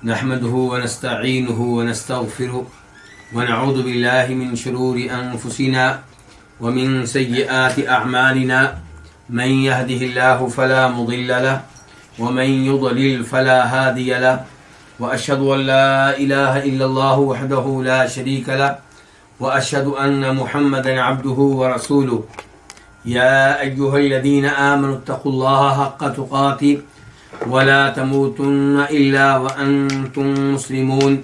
نحمده ونستعينه ونستغفره ونعوذ بالله من شرور أنفسنا ومن سيئات أعمالنا من يهده الله فلا مضل له ومن يضلل فلا هادي له وأشهد أن لا إله إلا الله وحده لا شريك له وأشهد أن محمدا عبده ورسوله يا أيها الذين آمنوا اتقوا الله حق تقاته ولا تموتن إلا وأنتم مسلمون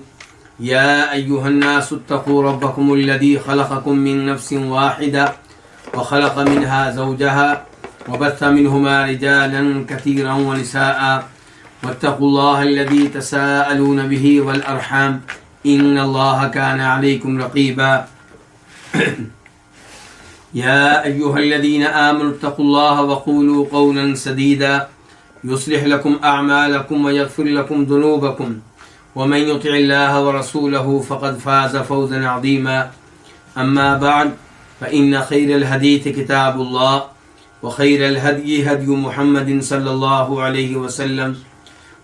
يا أيها الناس اتقوا ربكم الذي خلقكم من نفس واحدة وخلق منها زوجها وبث منهما رجالا كثيرا ونساء واتقوا الله الذي تساءلون به والأرحام إن الله كان عليكم رقيبا يا أيها الذين آمنوا اتقوا الله وقولوا قولا سديدا يصلح لكم أعمالكم ويغفر لكم ذنوبكم ومن يطع الله ورسوله فقد فاز فوزا عظيما أما بعد فإن خير الحديث كتاب الله وخير الهدي هدي محمد صلى الله عليه وسلم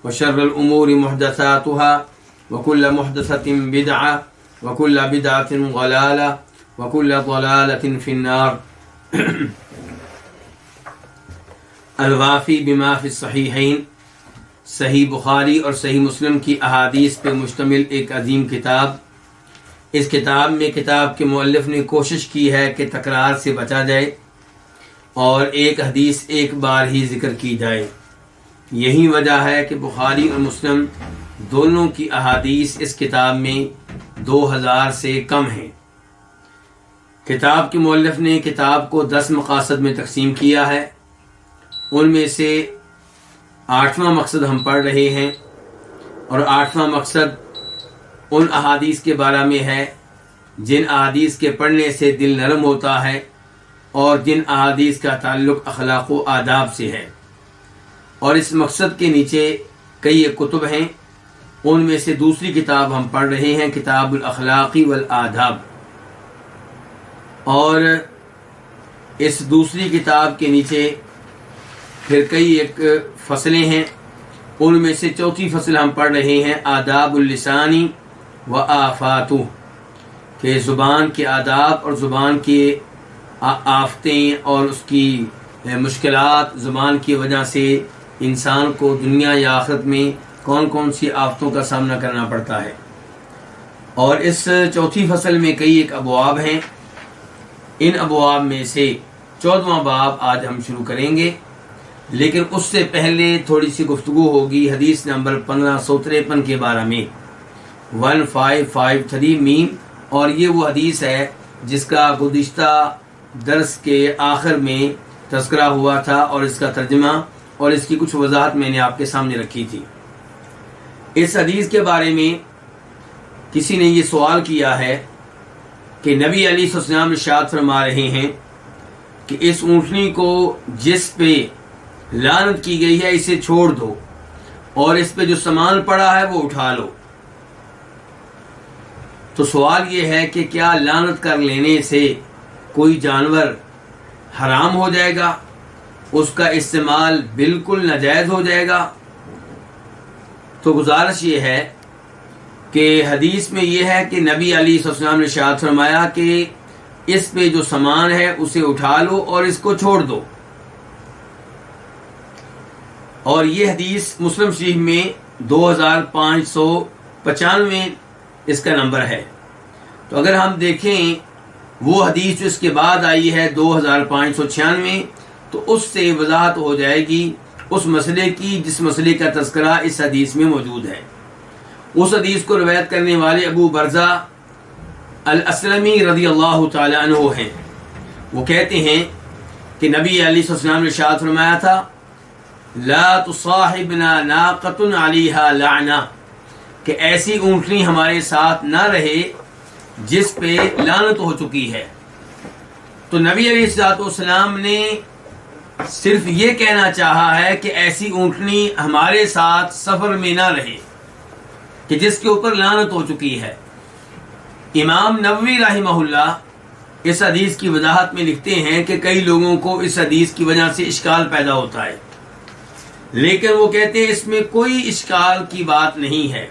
وشر الأمور محدثاتها وكل محدثة بدعة وكل بدعة ضلالة وكل ضلالة في النار الوافی بما فی الصحیحین، صحیح بخاری اور صحیح مسلم کی احادیث پہ مشتمل ایک عظیم کتاب۔ اس کتاب میں کتاب کے مؤلف نے کوشش کی ہے کہ تکرار سے بچا جائے اور ایک حدیث ایک بار ہی ذکر کی جائے۔ یہی وجہ ہے کہ بخاری اور مسلم دونوں کی احادیث اس کتاب میں 2000 سے کم ہیں۔ کتاب کے مؤلف نے کتاب کو 10 مقاصد میں تقسیم کیا ہے۔ ان میں سے 8واں مقصد ہم پڑھ رہے ہیں، اور 8واں مقصد ان احادیث کے بارے میں ہے جن احادیث کے پڑھنے سے دل نرم ہوتا ہے اور جن احادیث کا تعلق اخلاق و آداب سے ہے۔ اور اس مقصد کے نیچے کئی کتب ہیں۔ ان میں سے دوسری کتاب ہم پڑھ رہے ہیں، کتاب الاخلاق والآداب، اور اس دوسری کتاب کے نیچے پھر کئی ایک فصلیں ہیں۔ ان میں سے چوتھی فصل ہم پڑھ رہے ہیں، آداب اللسانی و آفاتہ، کہ زبان کے آداب اور زبان کی آفتیں اور اس کی مشکلات، زبان کی وجہ سے انسان کو دنیا یا آخرت میں کون کون سی آفتوں کا سامنا کرنا پڑتا ہے۔ اور اس چوتھی فصل میں کئی ایک ابواب ہیں۔ ان ابواب میں سے 14واں باب آج ہم شروع کریں گے، لیکن اس سے پہلے تھوڑی سی گفتگو ہوگی حدیث نمبر 1553 کے بارے میں، 1553 میم، اور یہ وہ حدیث ہے جس کا گزشتہ درس کے آخر میں تذکرہ ہوا تھا، اور اس کا ترجمہ اور اس کی کچھ وضاحت میں نے آپ کے سامنے رکھی تھی۔ اس حدیث کے بارے میں کسی نے یہ سوال کیا ہے کہ نبی علیہ السلام ارشاد فرما رہے ہیں کہ اس اونٹنی کو جس پہ لعنت کی گئی ہے اسے چھوڑ دو، اور اس پہ جو سامان پڑا ہے وہ اٹھا لو۔ تو سوال یہ ہے کہ کیا لعنت کر لینے سے کوئی جانور حرام ہو جائے گا، اس کا استعمال بالکل ناجائز ہو جائے گا؟ تو گزارش یہ ہے کہ حدیث میں یہ ہے کہ نبی علیہ السلام نے ارشاد فرمایا کہ اس پہ جو سامان ہے اسے اٹھا لو اور اس کو چھوڑ دو۔ اور یہ حدیث مسلم شریف میں 2595 اس کا نمبر ہے۔ تو اگر ہم دیکھیں وہ حدیث جو اس کے بعد آئی ہے 2596، تو اس سے وضاحت ہو جائے گی اس مسئلے کی جس مسئلے کا تذکرہ اس حدیث میں موجود ہے۔ اس حدیث کو روایت کرنے والے ابو برزہ الاسلمی رضی اللہ تعالی عنہ ہیں۔ وہ کہتے ہیں کہ نبی علیہ السلام نے ارشاد فرمایا تھا، لا تصاحبنا ناقۃ علیہا لعنہ، کہ ایسی اونٹنی ہمارے ساتھ نہ رہے جس پہ لعنت ہو چکی ہے۔ تو نبی علیہ السلام نے صرف یہ کہنا چاہا ہے کہ ایسی اونٹنی ہمارے ساتھ سفر میں نہ رہے کہ جس کے اوپر لعنت ہو چکی ہے۔ امام نووی رحمہ اللہ اس حدیث کی وضاحت میں لکھتے ہیں کہ کئی لوگوں کو اس حدیث کی وجہ سے اشکال پیدا ہوتا ہے، لیکن وہ کہتے ہیں اس میں کوئی اشکال کی بات نہیں ہے،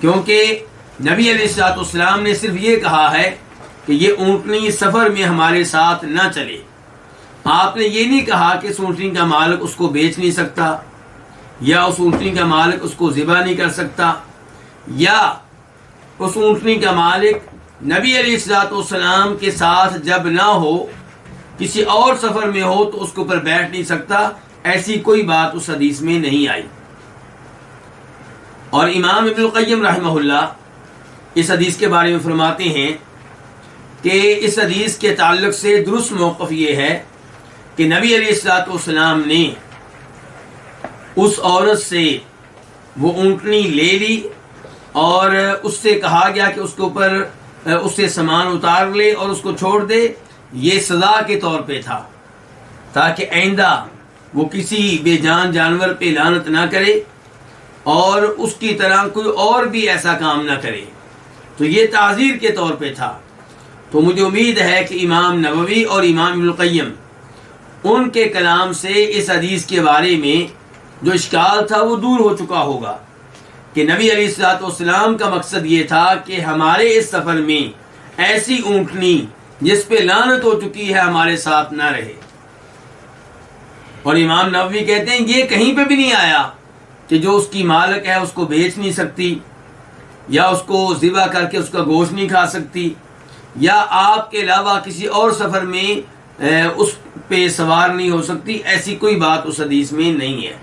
کیونکہ نبی علیہ الصلوۃ والسلام نے صرف یہ کہا ہے کہ یہ اونٹنی سفر میں ہمارے ساتھ نہ چلے. آپ نے یہ نہیں کہا کہ اس اونٹنی کا مالک اس کو بیچ نہیں سکتا، یا اس اونٹنی کا مالک اس کو ذبح نہیں کر سکتا، یا اس اونٹنی کا مالک نبی علیہ الصلوۃ والسلام کے ساتھ جب نہ ہو، کسی اور سفر میں ہو تو اس کے اوپر بیٹھ نہیں سکتا. ایسی کوئی بات اس حدیث میں نہیں آئی. اور امام ابن القیم رحمہ اللہ اس حدیث کے بارے میں فرماتے ہیں کہ اس حدیث کے تعلق سے درست موقف یہ ہے کہ نبی علیہ الصلوۃ والسلام نے اس عورت سے وہ اونٹنی لے لی اور اس سے کہا گیا کہ اس کے اوپر اس سے سامان اتار لے اور اس کو چھوڑ دے. یہ سزا کے طور پہ تھا تاکہ آئندہ وہ کسی بے جان جانور پہ لعنت نہ کرے اور اس کی طرح کوئی اور بھی ایسا کام نہ کرے. تو یہ تعزیر کے طور پہ تھا. تو مجھے امید ہے کہ امام نووی اور امام ابن القیم ان کے کلام سے اس حدیث کے بارے میں جو اشکال تھا وہ دور ہو چکا ہوگا کہ نبی علیہ الصلوۃ والسلام کا مقصد یہ تھا کہ ہمارے اس سفر میں ایسی اونٹنی جس پہ لعنت ہو چکی ہے ہمارے ساتھ نہ رہے. اور امام نووی کہتے ہیں یہ کہیں پہ بھی نہیں آیا کہ جو اس کی مالک ہے اس کو بیچ نہیں سکتی، یا اس کو ذبح کر کے اس کا گوشت نہیں کھا سکتی، یا آپ کے علاوہ کسی اور سفر میں اس پہ سوار نہیں ہو سکتی. ایسی کوئی بات اس حدیث میں نہیں ہے.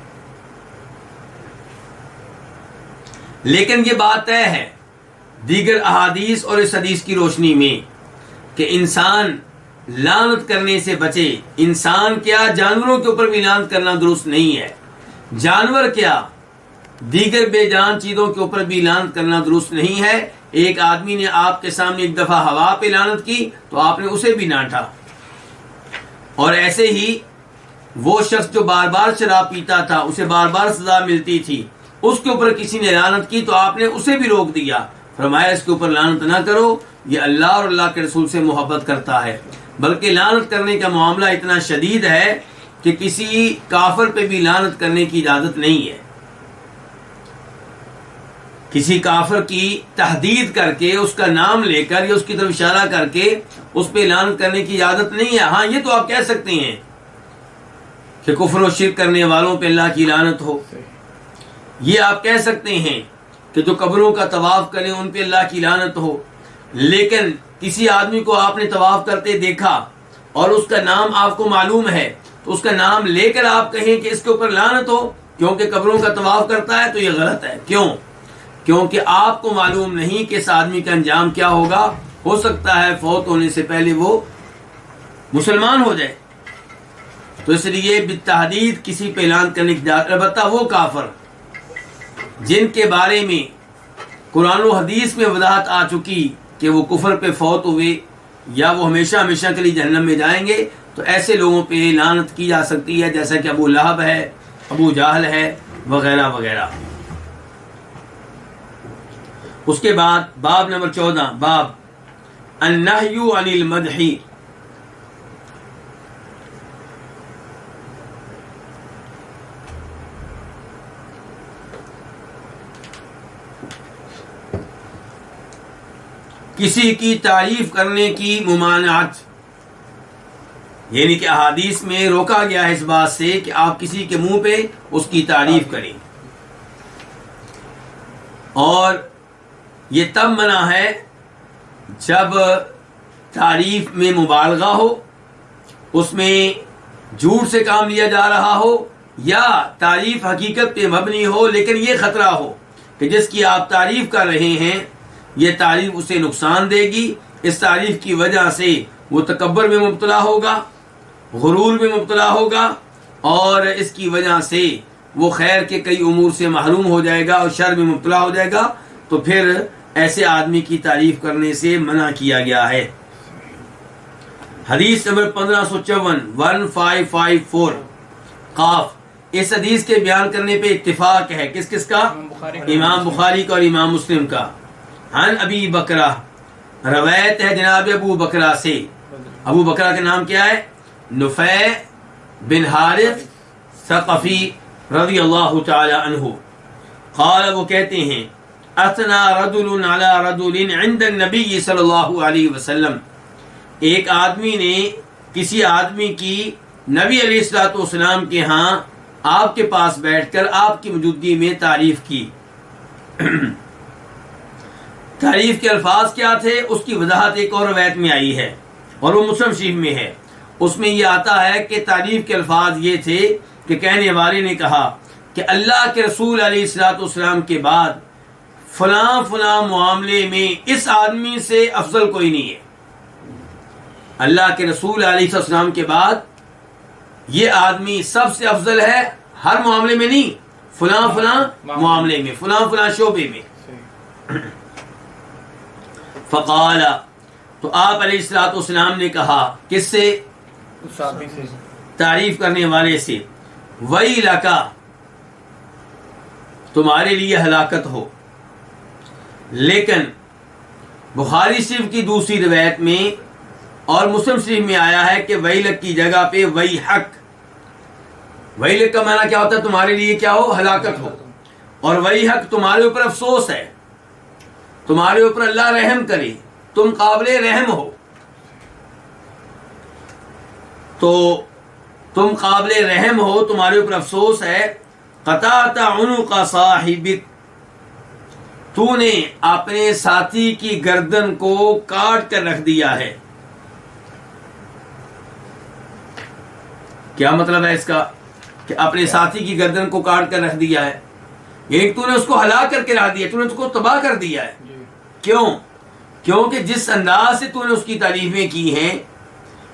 لیکن یہ بات طے ہے دیگر احادیث اور اس حدیث کی روشنی میں کہ انسان لعنت کرنے سے بچے. انسان کیا جانوروں کے اوپر بھی لعنت کرنا درست نہیں ہے. جانور کیا دیگر بے جان چیزوں کے اوپر بھی لعنت کرنا درست نہیں ہے. ایک آدمی نے آپ کے سامنے ایک دفعہ ہوا پہ لعنت کی تو آپ نے اسے بھی ڈانٹا، اور ایسے ہی وہ شخص جو بار بار شراب پیتا تھا اسے بار بار سزا ملتی تھی، اس کے اوپر کسی نے لعنت کی تو آپ نے اسے بھی روک دیا. فرمایا اس کے اوپر لعنت نہ کرو، یہ اللہ اور اللہ کے رسول سے محبت کرتا ہے. بلکہ لعنت کرنے کا معاملہ اتنا شدید ہے کہ کسی کافر پہ بھی لعنت کرنے کی اجازت نہیں ہے. کسی کافر کی تحدید کر کے اس کا نام لے کر یا اس کی طرف اشارہ کر کے اس پہ لعنت کرنے کی اجازت نہیں ہے. ہاں یہ تو آپ کہہ سکتے ہیں کہ کفر و شرک کرنے والوں پہ اللہ کی لعنت ہو. یہ آپ کہہ سکتے ہیں کہ جو قبروں کا طواف کریں ان پہ اللہ کی لعنت ہو. لیکن کسی آدمی کو آپ نے طواف کرتے دیکھا اور اس کا نام آپ کو معلوم ہے تو اس کا نام لے کر آپ کہیں کہ اس کے اوپر لعنت ہو کیونکہ قبروں کا طواف کرتا ہے، تو یہ غلط ہے. کیوں؟ کیونکہ آپ کو معلوم نہیں کہ اس آدمی کا انجام کیا ہوگا. ہو سکتا ہے فوت ہونے سے پہلے وہ مسلمان ہو جائے. تو اس لیے بالتحدید کسی پہ اعلان کرنے کی اجازت، البتہ وہ کافر جن کے بارے میں قرآن و حدیث میں وضاحت آ چکی کہ وہ کفر پہ فوت ہوئے یا وہ ہمیشہ ہمیشہ کے لیے جہنم میں جائیں گے، تو ایسے لوگوں پہ لعنت کی جا سکتی ہے، جیسا کہ ابو لہب ہے، ابو جہل ہے، وغیرہ وغیرہ. اس کے بعد باب نمبر 14، باب النہی عن المدح. کسی کی تعریف کرنے کی ممانعت، یعنی کہ احادیث میں روکا گیا ہے اس بات سے کہ آپ کسی کے منہ پہ اس کی تعریف کریں. اور یہ تب منع ہے جب تعریف میں مبالغہ ہو، اس میں جھوٹ سے کام لیا جا رہا ہو، یا تعریف حقیقت پہ مبنی ہو لیکن یہ خطرہ ہو کہ جس کی آپ تعریف کر رہے ہیں یہ تعریف اسے نقصان دے گی. اس تعریف کی وجہ سے وہ تکبر میں مبتلا ہوگا، غرور میں مبتلا ہوگا، اور اس کی وجہ سے وہ خیر کے کئی امور سے محروم ہو جائے گا اور شر میں مبتلا ہو جائے گا. تو پھر ایسے آدمی کی تعریف کرنے سے منع کیا گیا ہے. حدیث نمبر 1554 قاف. اس حدیث کے بیان کرنے پہ اتفاق ہے کس کس کا؟ امام بخاری کا اور امام مسلم کا. عن ابی بکرہ، روایت ہے جناب ابو بکرہ سے. ابو بکرہ کا نام کیا ہے؟ نفیع بن حارث ثقفی رضی اللہ تعالی عنہ. قال، وہ کہتے ہیں اثنا رجل علی رجل عند النبی صلی اللہ علیہ وسلم، ایک آدمی نے کسی آدمی کی نبی علیہ الصلوۃ والسلام کے ہاں آپ کے پاس بیٹھ کر آپ کی موجودگی میں تعریف کی۔ تعریف کے الفاظ کیا تھے اس کی وضاحت ایک اور روایت میں آئی ہے اور وہ مسلم شریف میں ہے۔ اس میں یہ آتا ہے کہ تعریف کے الفاظ یہ تھے کہ کہنے والے نے کہا کہ اللہ کے رسول علیہ الصلوۃ والسلام کے بعد فلاں فلاں معاملے میں اس آدمی سے افضل کوئی نہیں ہے۔ اللہ کے رسول علیہ السلام کے بعد یہ آدمی سب سے افضل ہے، ہر معاملے میں نہیں، فلاں فلاں معاملے میں، فلاں فلاں شعبے میں۔ فقال، تو آپ علیہ الصلوۃ والسلام نے کہا، کس سے؟ تعریف کرنے والے سے، ویلک، تمہارے لیے ہلاکت ہو۔ لیکن بخاری شریف کی دوسری روایت میں اور مسلم شریف میں آیا ہے کہ ویلک کی جگہ پہ ویحک۔ ویلک کا معنی کیا ہوتا ہے؟ تمہارے لیے کیا ہو؟ ہلاکت ہو۔ اور ویحک تمہارے اوپر افسوس ہے، تمہارے اوپر اللہ رحم کرے، تم قابل رحم ہو، تو تم قابل رحم ہو، تمہارے اوپر افسوس ہے۔ قطعت عنق صاحبک، تو نے اپنے ساتھی کی گردن کو کاٹ کر رکھ دیا ہے۔ کیا مطلب ہے اس کا؟ کہ اپنے ساتھی کی گردن کو کاٹ کر رکھ دیا ہے، یعنی تو نے اس کو ہلاک کر کے رکھ دیا، تو نے اس کو تباہ کر دیا ہے۔ کیوں؟ کیونکہ جس انداز سے تو نے اس کی تعریفیں کی ہیں،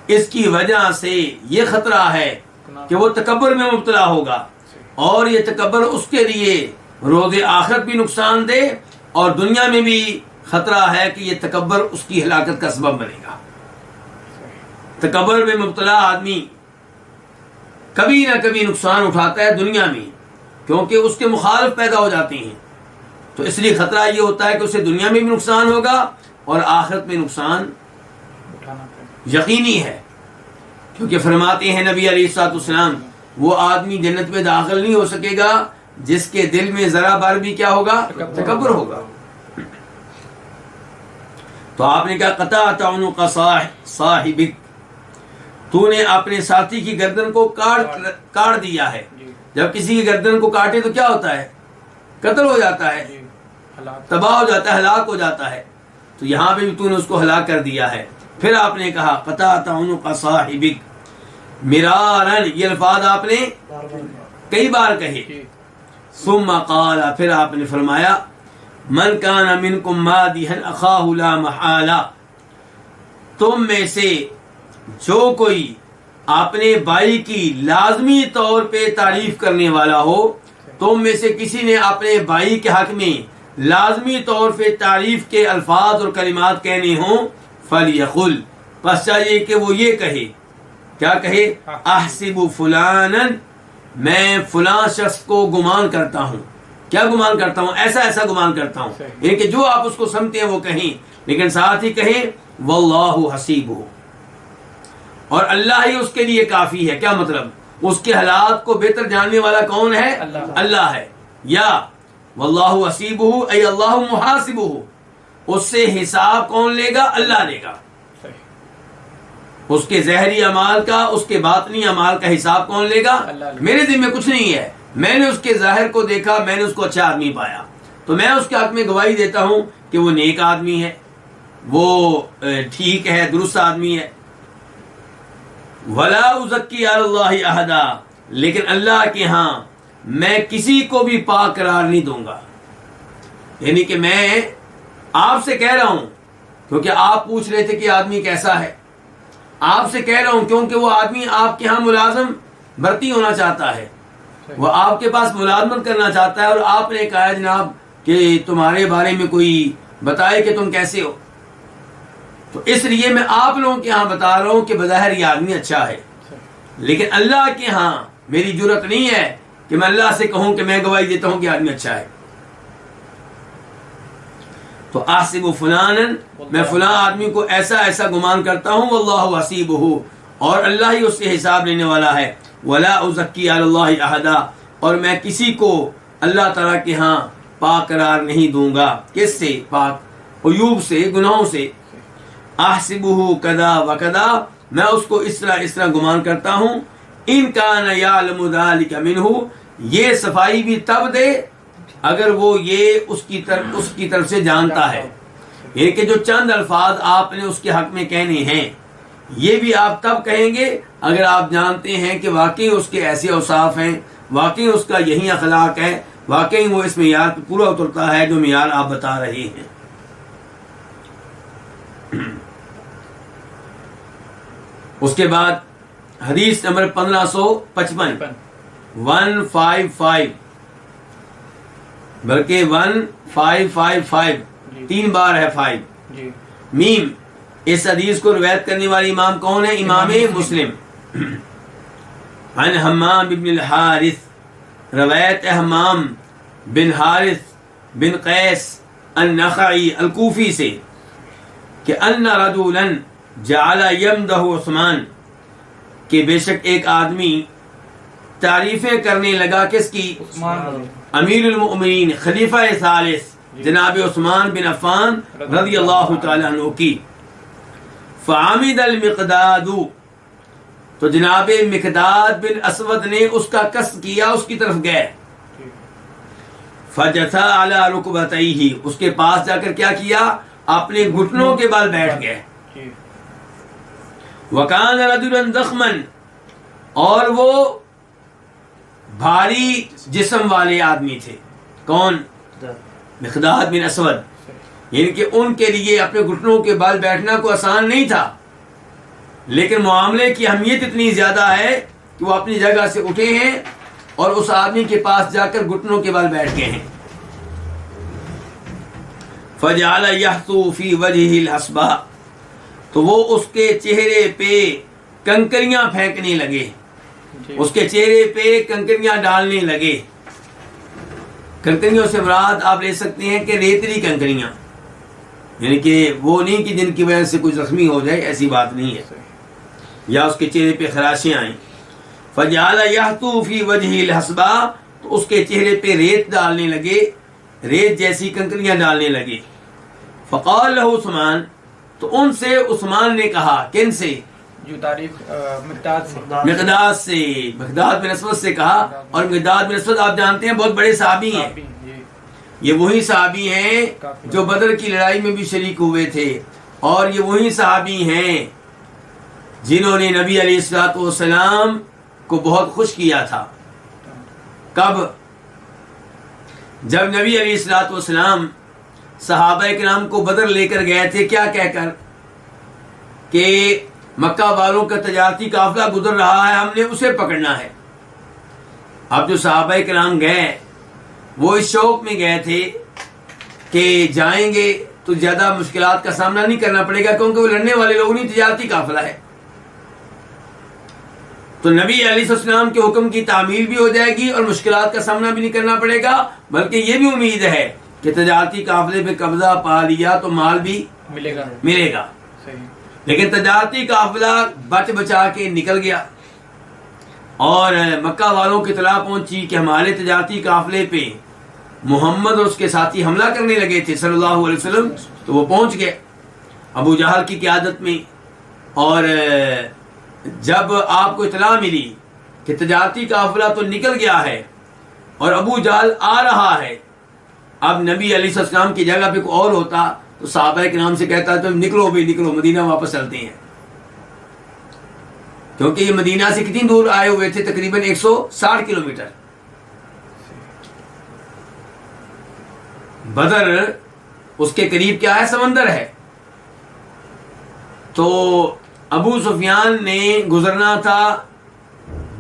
اس کی وجہ سے یہ خطرہ ہے کہ وہ تکبر میں مبتلا ہوگا، اور یہ تکبر اس کے لیے روز آخرت بھی نقصان دے، اور دنیا میں بھی خطرہ ہے کہ یہ تکبر اس کی ہلاکت کا سبب بنے گا۔ تکبر میں مبتلا آدمی کبھی نہ کبھی نقصان اٹھاتا ہے دنیا میں، کیونکہ اس کے مخالف پیدا ہو جاتے ہیں، تو اس لیے خطرہ یہ ہوتا ہے کہ اسے دنیا میں بھی نقصان ہوگا اور آخرت میں نقصان یقینی ہے، کیونکہ فرماتے ہیں نبی علیہ الصلوۃ والسلام، وہ آدمی جنت میں داخل نہیں ہو سکے گا جس کے دل میں ذرا بار بھی کیا ہوگا؟ تکبر ہوگا۔ تو آپ نے کہا قطعت عنق صاحبک، تو نے اپنے ساتھی کی گردن کو کاٹ دیا ہے۔ جب کسی کی گردن کو کاٹے تو کیا ہوتا ہے؟ قتل ہو جاتا ہے، تباہ ہو جاتا ہے، ہلاک ہو جاتا ہے، تو یہاں پہ بھی تو نے اس کو ہلاک کر دیا ہے۔ پھر آپ نے کہا قطعت عنق صاحبک مرارن، یہ الفاظ آپ نے کئی بار کہے۔ ثم قال، پھر آپ نے فرمایا من کان منکم مادحا اخاہ لا محالہ، تم میں سے جو کوئی اپنے بھائی کی لازمی طور پہ تعریف کرنے والا ہو، تم میں سے کسی نے اپنے بھائی کے حق میں لازمی طور پہ تعریف کے الفاظ اور کلمات کہنے ہوں، فلیقل، پس چاہیے کہ وہ یہ کہے، کیا کہے؟ احسب فلانا، میں فلاں شخص کو گمان کرتا ہوں۔ کیا گمان کرتا ہوں؟ ایسا ایسا گمان کرتا ہوں، یعنی کہ جو آپ اس کو سمجھتے ہیں وہ کہیں، لیکن ساتھ ہی کہیں واللہ حسیبہ، اور اللہ ہی اس کے لیے کافی ہے۔ کیا مطلب؟ اس کے حالات کو بہتر جاننے والا کون ہے؟ اللہ ہے۔ یا واللہ حسیبہ ای اللہ محاسبہ، اس سے حساب کون لے گا؟ اللہ لے گا۔ اس کے ظاہری اعمال کا، اس کے باطنی اعمال کا حساب کون لے گا؟ میرے دل میں کچھ نہیں ہے، میں نے اس کے ظاہر کو دیکھا، میں نے اس کو اچھا آدمی پایا، تو میں اس کے حق میں گواہی دیتا ہوں کہ وہ نیک آدمی ہے، وہ ٹھیک ہے، درست آدمی ہے۔ ولا ازکی علی اللہ احدا، لیکن اللہ کے ہاں میں کسی کو بھی پاک قرار نہیں دوں گا۔ یعنی کہ میں آپ سے کہہ رہا ہوں کیونکہ آپ پوچھ رہے تھے کہ آدمی کیسا ہے، آپ سے کہہ رہا ہوں کیونکہ وہ آدمی آپ کے ہاں ملازم بھرتی ہونا چاہتا ہے، وہ آپ کے پاس ملازمت کرنا چاہتا ہے، اور آپ نے کہا جناب کہ تمہارے بارے میں کوئی بتائے کہ تم کیسے ہو، تو اس لیے میں آپ لوگوں کے ہاں بتا رہا ہوں کہ بظاہر یہ آدمی اچھا ہے، لیکن اللہ کے ہاں میری جرت نہیں ہے کہ میں اللہ سے کہوں کہ میں گواہی دیتا ہوں کہ آدمی اچھا ہے۔ تو احسب فلانا، میں فلاں آدمی کو ایسا ایسا گمان کرتا ہوں، واللہ حسیبہ، اور اللہ ہی اس سے حساب لینے والا ہے۔ ولا ازکی علی اللہ احدا، اور میں کسی کو اللہ تعالیٰ کے ہاں پاک قرار نہیں دوں گا. کس سے؟ پاک عیوب سے، گناہوں سے. احسبہ کذا و کذا، میں اس کو اس طرح گمان کرتا ہوں. ان کان یعلم ذلک منہ، یہ صفائی بھی تب دے اگر وہ یہ اس کی طرف سے جانتا ہے. یہ کہ جو چند الفاظ آپ نے اس کے حق میں کہنے ہیں یہ بھی آپ تب کہیں گے اگر آپ جانتے ہیں کہ واقعی اس کے ایسے اوصاف ہیں، واقعی اس کا یہی اخلاق ہے، واقعی وہ اس معیار پہ پورا اترتا ہے جو معیار آپ بتا رہے ہیں. اس کے بعد حدیث نمبر 1555 155 بلکہ 1555 3 بار ہے 5 جی. میم. اس حدیث کو روایت کرنے والی امام کون ہے؟ امام مسلم. عن حمام بن الحارث، روایت حمام بن حارث بن قیس النخعی الکوفی سے کہ ان رجلا جعل یمدح عثمان، کہ بے شک ایک آدمی تعریفیں کرنے لگا کس کی؟ عثمان امیر المؤمنین خلیفہ ثالث جناب عثمان بن عفان رضی اللہ تعالی عنہ کی. فعمد المقداد، تو جناب مقداد بن اسود نے اس کا قصد کیا، اس کی طرف گئے. فجثا علی رکبتیہ، اس کے پاس جا کر کیا کیا؟ اپنے گھٹنوں کے بل بیٹھ گئے. وکان رجلا ضخما، اور وہ بھاری جسم والے آدمی تھے. کون؟ مقداد بن اسود. یعنی کہ ان کے لیے اپنے گھٹنوں کے بل بیٹھنا کوئی آسان نہیں تھا، لیکن معاملے کی اہمیت اتنی زیادہ ہے کہ وہ اپنی جگہ سے اٹھے ہیں اور اس آدمی کے پاس جا کر گھٹنوں کے بل بیٹھ گئے ہیں. فجعل یحثو فی وجہہ الحسبہ، تو وہ اس کے چہرے پہ کنکریاں پھینکنے لگے، اس کے چہرے پہ کنکریاں ڈالنے لگے. کنکریوں سے مراد آپ لے سکتے ہیں کہ ریتلی کنکریاں، یعنی کہ وہ نہیں کہ جن کی وجہ سے کوئی زخمی ہو جائے، ایسی بات نہیں ہے، یا اس کے چہرے پہ خراشیں آئیں. فجعل یحثو فی وجہہ الحسبہ، تو اس کے چہرے پہ ریت ڈالنے لگے، ریت جیسی کنکریاں ڈالنے لگے. فقال له عثمان، تو ان سے عثمان نے کہا، کن سے؟ جو تعریف مقداد سے، مقداد بن اسود سے کہا. اور مقداد بن اسود آپ جانتے ہیں بہت بڑے صحابی ہیں، یہ وہی صحابی ہیں جو بدر کی لڑائی میں بھی شریک ہوئے تھے، اور یہ وہی صحابی ہیں جنہوں نے نبی علیہ الصلوۃ والسلام کو بہت خوش کیا تھا. کب؟ جب نبی علیہ الصلوۃ والسلام صحابہ کرام کو بدر لے کر گئے تھے، کیا کہہ کر کہ مکہ والوں کا تجارتی قافلہ گزر رہا ہے، ہم نے اسے پکڑنا ہے. اب جو صحابہ کرام گئے وہ اس شوق میں گئے تھے کہ جائیں گے تو زیادہ مشکلات کا سامنا نہیں کرنا پڑے گا، کیونکہ وہ لڑنے والے لوگ نہیں، تجارتی قافلہ ہے. تو نبی علیہ السلام کے حکم کی تعمیل بھی ہو جائے گی اور مشکلات کا سامنا بھی نہیں کرنا پڑے گا، بلکہ یہ بھی امید ہے کہ تجارتی قافلے پہ قبضہ پا لیا تو مال بھی ملے گا. لیکن تجارتی قافلہ بچ بچا کے نکل گیا اور مکہ والوں کی اطلاع پہنچی کہ ہمارے تجارتی قافلے پہ محمد اور اس کے ساتھی حملہ کرنے لگے تھے صلی اللہ علیہ وسلم. تو وہ پہنچ گئے ابو جہل کی قیادت میں، اور جب آپ کو اطلاع ملی کہ تجارتی قافلہ تو نکل گیا ہے اور ابو جہل آ رہا ہے، اب نبی علیہ السلام کی جگہ پہ کوئی اور ہوتا تو صحابہ کے نام سے کہتا تو نکلو بھی نکلو، مدینہ واپس چلتے ہیں. کیونکہ یہ مدینہ سے کتنی دور آئے ہوئے تھے؟ تقریباً 160 کلومیٹر. بدر اس کے قریب کیا ہے؟ سمندر ہے. تو ابو سفیان نے گزرنا تھا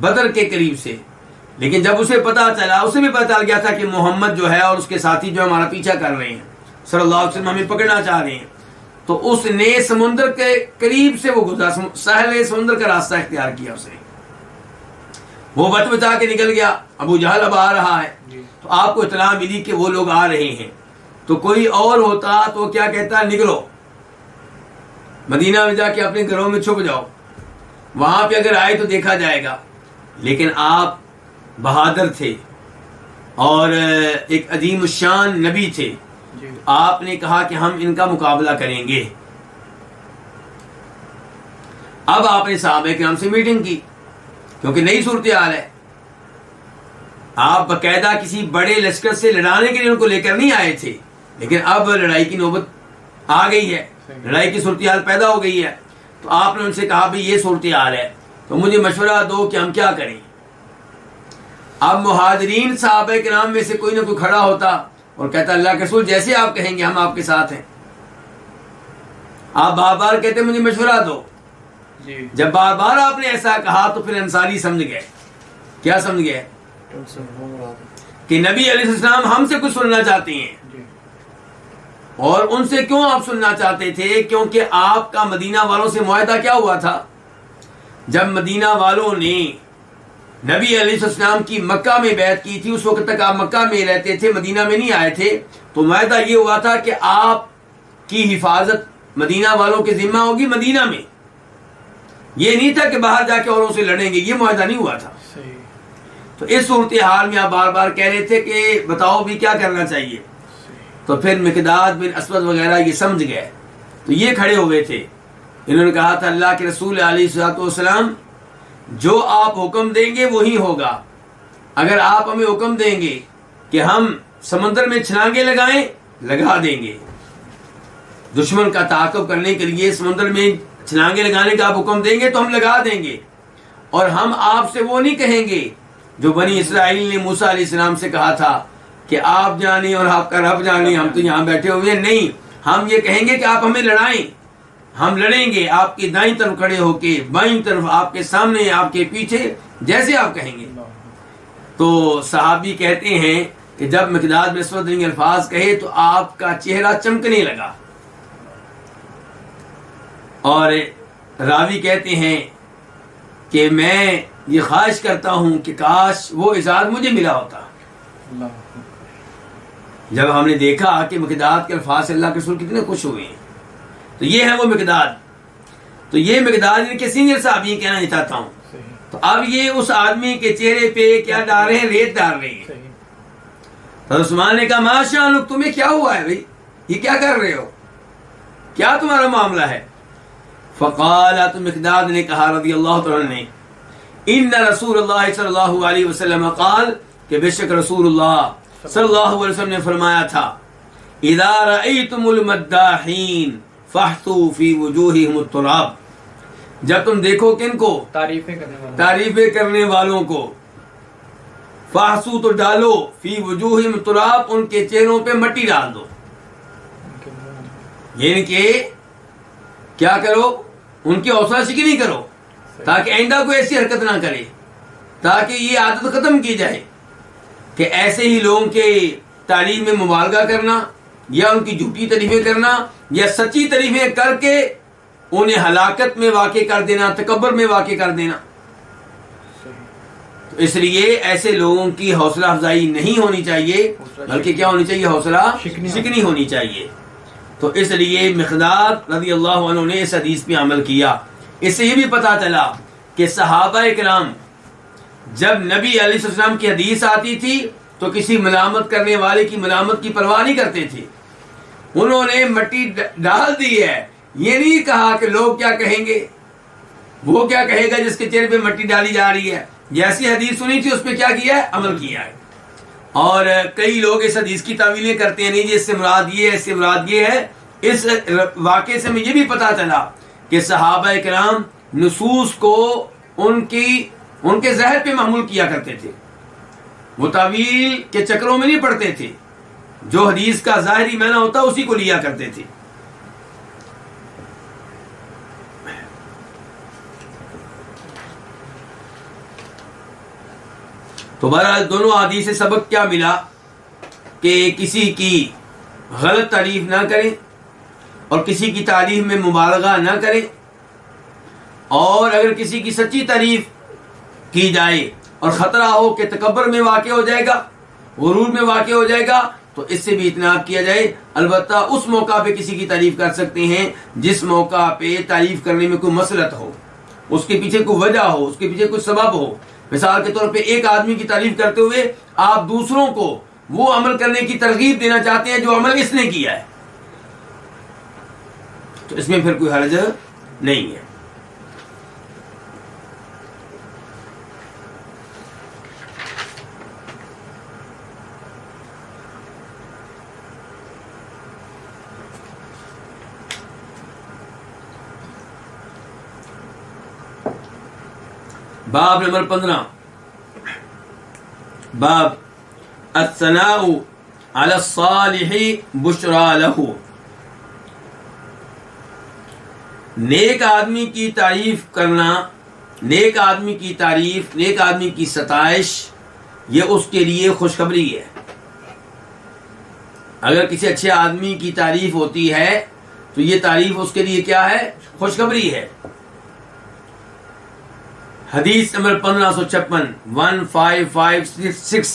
بدر کے قریب سے، لیکن جب اسے پتا چلا، اسے بھی پتا چل گیا تھا کہ محمد جو ہے اور اس کے ساتھی جو ہمارا پیچھا کر رہے ہیں صلی اللہ علیہ وسلم، ہمیں پکڑنا چاہ رہے ہیں، تو اس نے سمندر کے قریب سے وہ گزرا، ساحل سمندر کا راستہ اختیار کیا. اس نے وہ بچ بچا کے نکل گیا. ابو جہل اب آ رہا ہے تو آپ کو اطلاع ملی کہ وہ لوگ آ رہے ہیں، تو کوئی اور ہوتا تو کیا کہتا؟ نکلو مدینہ میں جا کے اپنے گھروں میں چھپ جاؤ، وہاں پہ اگر آئے تو دیکھا جائے گا. لیکن آپ بہادر تھے اور ایک عظیم الشان نبی تھے. جی آپ نے کہا کہ ہم ان کا مقابلہ کریں گے. اب آپ نے صحابہ کرام سے میٹنگ کی کیونکہ نئی صورتحال ہے. آپ باقاعدہ کسی بڑے لشکر سے لڑانے کے لیے ان کو لے کر نہیں آئے تھے، لیکن اب لڑائی کی نوبت آ گئی ہے، لڑائی کی صورتحال پیدا ہو گئی ہے. تو آپ نے ان سے کہا بھئی یہ صورتحال ہے تو مجھے مشورہ دو کہ ہم کیا کریں. اب مہاجرین صحابہ کرام میں سے کوئی نہ کوئی کھڑا ہوتا اور کہتا اللہ کے رسول جیسے آپ کہیں گے ہم آپ کے ساتھ ہیں. آپ بار بار کہتے مجھے مشورہ دو. جی جب بار بار آپ نے ایسا کہا تو پھر انصاری سمجھ گئے. کیا سمجھ گئے؟ کہ نبی علیہ السلام ہم سے کچھ سننا چاہتے ہیں. جی اور ان سے کیوں آپ سننا چاہتے تھے؟ کیونکہ آپ کا مدینہ والوں سے معاہدہ کیا ہوا تھا؟ جب مدینہ والوں نے نبی علیہ السلام کی مکہ میں بیعت کی تھی، اس وقت تک آپ مکہ میں رہتے تھے، مدینہ میں نہیں آئے تھے، تو معاہدہ یہ ہوا تھا کہ آپ کی حفاظت مدینہ والوں کے ذمہ ہوگی مدینہ میں. یہ نہیں تھا کہ باہر جا کے اوروں سے لڑیں گے، یہ معاہدہ نہیں ہوا تھا. صحیح. تو اس صورتحال میں آپ بار بار کہہ رہے تھے کہ بتاؤ بھی کیا کرنا چاہیے. تو پھر مقداد بن اسود وغیرہ یہ سمجھ گئے تو یہ کھڑے ہو گئے تھے. انہوں نے کہا تھا اللہ کے رسول علیہ الصلوۃ والسلام جو آپ حکم دیں گے وہی ہوگا. اگر آپ ہمیں حکم دیں گے کہ ہم سمندر میں چھلانگیں لگائیں لگا دیں گے. دشمن کا تعاقب کرنے کے لیے سمندر میں چھلانگیں لگانے کا آپ حکم دیں گے تو ہم لگا دیں گے. اور ہم آپ سے وہ نہیں کہیں گے جو بنی اسرائیل نے موسیٰ علیہ السلام سے کہا تھا کہ آپ جانیں اور آپ کا رب جانیں، ہم تو یہاں بیٹھے ہوئے ہیں. نہیں، ہم یہ کہیں گے کہ آپ ہمیں لڑائیں. ہم لڑیں گے آپ کی دائیں طرف کھڑے ہو کے، بائیں طرف، آپ کے سامنے، آپ کے پیچھے، جیسے آپ کہیں گے. تو صحابی کہتے ہیں کہ جب مقداد بن اسود نے الفاظ کہے تو آپ کا چہرہ چمکنے لگا. اور راوی کہتے ہیں کہ میں یہ خواہش کرتا ہوں کہ کاش وہ اعزاز مجھے ملا ہوتا. جب ہم نے دیکھا کہ مقداد کے الفاظ سے اللہ کے رسول کتنے خوش ہوئے ہیں، تو یہ ہے وہ مقداد. تو یہ مقداد ان کے سینئر صحابی کہنا نہیں چاہتا ہوں. تو اب یہ اس آدمی کے چہرے پہ کیا ڈال رہے ہیں؟ ریت ڈال رہے ہیں. تو عثمان نے کہا ماشاء اللہ، تمہیں کیا ہوا ہے بھائی، یہ کیا کر رہے ہو، کیا تمہارا معاملہ ہے؟ فقال، تو مقداد نے کہا رضی اللہ تعالیٰ نے، ان رسول اللہ صلی اللہ علیہ وسلم قال، کہ بے شک رسول اللہ صلی اللہ علیہ وسلم نے فرمایا تھا اذا رأیتم المداحین فاحثوا فی وجوہہم التراب، جب تم دیکھو کن کو؟ تعریفیں کرنے والوں کو. فاحثوا تو ڈالو، فی وجوہہم التراب، ان کے چہروں پہ مٹی ڈال دو. یعنی کہ کیا کرو؟ ان کی حوصلہ شکنی کرو تاکہ آئندہ کوئی ایسی حرکت نہ کرے، تاکہ یہ عادت ختم کی جائے کہ ایسے ہی لوگوں کے تعلیم میں مبالغہ کرنا یا ان کی جھوٹی تعریفیں کرنا یا سچی تعریفیں کر کے انہیں ہلاکت میں واقع کر دینا، تکبر میں واقع کر دینا. تو اس لیے ایسے لوگوں کی حوصلہ افزائی نہیں ہونی چاہیے، بلکہ کیا ہونی چاہیے؟ حوصلہ شکنی ہونی چاہیے. تو اس لیے مقداد رضی اللہ عنہ نے اس حدیث پہ عمل کیا. اس سے یہ بھی پتا چلا کہ صحابہ کرام جب نبی علیہ السلام کی حدیث آتی تھی تو کسی ملامت کرنے والے کی ملامت کی پرواہ نہیں کرتے تھے. انہوں نے مٹی ڈال دی ہے، یہ نہیں کہا کہ لوگ کیا کہیں گے، وہ کیا کہے گا جس کے چہرے پہ مٹی ڈالی جا رہی ہے. جیسی حدیث سنی تھی اس پہ کیا کیا ہے؟ عمل کیا ہے. اور کئی لوگ اس حدیث کی تعویلیں کرتے ہیں، نہیں جی اس سے مراد یہ ہے، اس سے مراد یہ ہے. اس واقعے سے ہمیں یہ بھی پتا چلا کہ صحابہ کرام نصوص کو ان کے ظاہر پہ محمول کیا کرتے تھے، وہ تعویل کے چکروں میں نہیں پڑتے تھے. جو حدیث کا ظاہری معنی ہوتا اسی کو لیا کرتے تھے. تو بہرحال دونوں حدیث سے سبق کیا ملا کہ کسی کی غلط تعریف نہ کریں اور کسی کی تعریف میں مبالغہ نہ کریں. اور اگر کسی کی سچی تعریف کی جائے اور خطرہ ہو کہ تکبر میں واقع ہو جائے گا، غرور میں واقع ہو جائے گا، تو اس سے بھی اجتناب کیا جائے. البتہ اس موقع پہ کسی کی تعریف کر سکتے ہیں جس موقع پہ تعریف کرنے میں کوئی مصلحت ہو، اس کے پیچھے کوئی وجہ ہو، اس کے پیچھے کوئی سبب ہو. مثال کے طور پہ ایک آدمی کی تعریف کرتے ہوئے آپ دوسروں کو وہ عمل کرنے کی ترغیب دینا چاہتے ہیں جو عمل اس نے کیا ہے، تو اس میں پھر کوئی حرج نہیں ہے۔ باب نمبر 15، باب الثناء علی الصالح بشرا لہ، نیک آدمی کی تعریف کرنا، نیک آدمی کی تعریف، نیک آدمی کی ستائش، یہ اس کے لیے خوشخبری ہے۔ اگر کسی اچھے آدمی کی تعریف ہوتی ہے تو یہ تعریف اس کے لیے کیا ہے؟ خوشخبری ہے۔ حدیث نمبر 1556 1556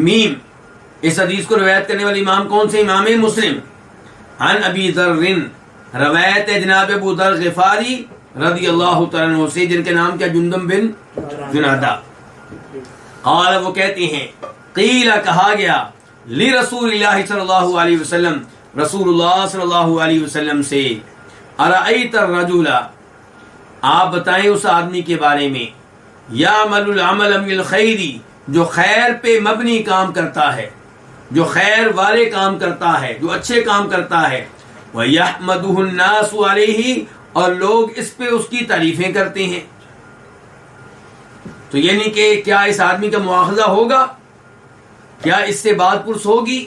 میم، اس حدیث کو روایت کرنے والے امام کون سے؟ امام مسلم۔ عن ابی ذر، روایت جناب ابو ذر غفاری رضی اللہ تعالیٰ عنہ سے، جن کے نام کیا؟ جندب بن جنادہ۔ قال، وہ کہتے ہیں، قیل، کہا گیا، لرسول اللہ صلی اللہ علیہ وسلم، رسول اللہ صلی اللہ علیہ وسلم سے، ارأیت الرجل، آپ بتائیں اس آدمی کے بارے میں، یعمل العمل من الخیر، جو خیر پہ مبنی کام کرتا ہے، جو خیر والے کام کرتا ہے، جو اچھے کام کرتا ہے، وَيَحْمَدُهُ النَّاسُ عَلَيْهِ، اور لوگ اس پہ اس کی تعریفیں کرتے ہیں۔ تو یعنی کہ کیا اس آدمی کا مواخذہ ہوگا؟ کیا اس سے بات پرس ہوگی؟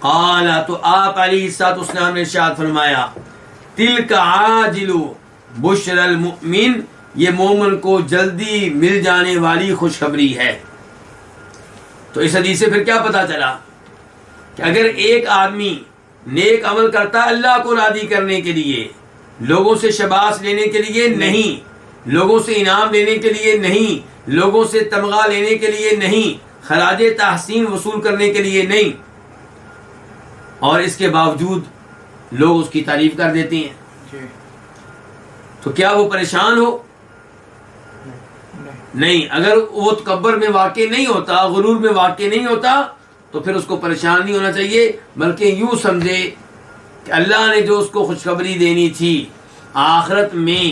قال، تو آپ علیہ الصلوۃ والسلام نے ارشاد فرمایا، تلک عاجل بشر المؤمن، یہ مومن کو جلدی مل جانے والی خوشخبری ہے۔ تو اس حدیث سے پھر کیا پتا چلا کہ اگر ایک آدمی نیک عمل کرتا ہے اللہ کو راضی کرنے کے لیے، لوگوں سے شباش لینے کے لیے نہیں، لوگوں سے انعام لینے کے لیے نہیں، لوگوں سے تمغہ لینے کے لیے نہیں، خراج تحسین وصول کرنے کے لیے نہیں، اور اس کے باوجود لوگ اس کی تعریف کر دیتے ہیں، تو کیا وہ پریشان ہو؟ نہیں۔ اگر وہ تکبر میں واقع نہیں ہوتا، غرور میں واقع نہیں ہوتا، تو پھر اس کو پریشان نہیں ہونا چاہیے، بلکہ یوں سمجھے کہ اللہ نے جو اس کو خوشخبری دینی تھی آخرت میں،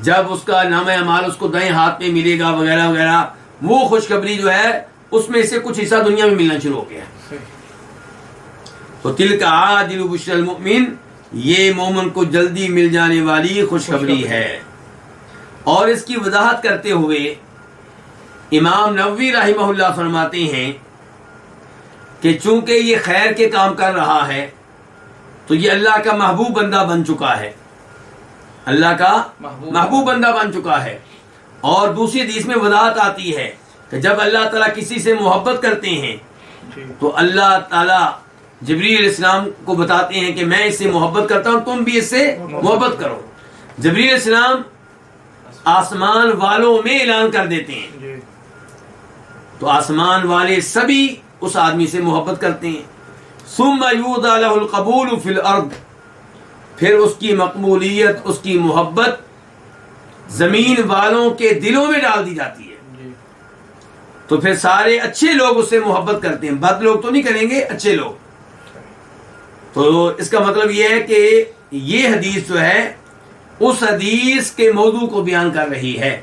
جب اس کا نامہ اعمال اس کو دائیں ہاتھ میں ملے گا وغیرہ وغیرہ، وہ خوشخبری جو ہے اس میں سے کچھ حصہ دنیا میں ملنا شروع ہو گیا۔ تو تلک عاجل بشر المؤمن، یہ مومن کو جلدی مل جانے والی خوشخبری ہے۔ اور اس کی وضاحت کرتے ہوئے امام نووی رحمہ اللہ فرماتے ہیں کہ چونکہ یہ خیر کے کام کر رہا ہے تو یہ اللہ کا محبوب بندہ بن چکا ہے، اللہ کا محبوب بندہ بن چکا ہے۔ اور دوسری حدیث میں وضاحت آتی ہے کہ جب اللہ تعالیٰ کسی سے محبت کرتے ہیں تو اللہ تعالیٰ جبریل علیہ السلام کو بتاتے ہیں کہ میں اس سے محبت کرتا ہوں، تم بھی اس سے محبت کرو۔ جبریل علیہ السلام آسمان والوں میں اعلان کر دیتے ہیں، تو آسمان والے سبھی اس آدمی سے محبت کرتے ہیں۔ ثم یوضع له القبول فی الارض، پھر اس کی مقبولیت، اس کی محبت زمین والوں کے دلوں میں ڈال دی جاتی ہے، تو پھر سارے اچھے لوگ اس سے محبت کرتے ہیں، بد لوگ تو نہیں کریں گے، اچھے لوگ۔ تو اس کا مطلب یہ ہے کہ یہ حدیث جو ہے اس حدیث کے موضوع کو بیان کر رہی ہے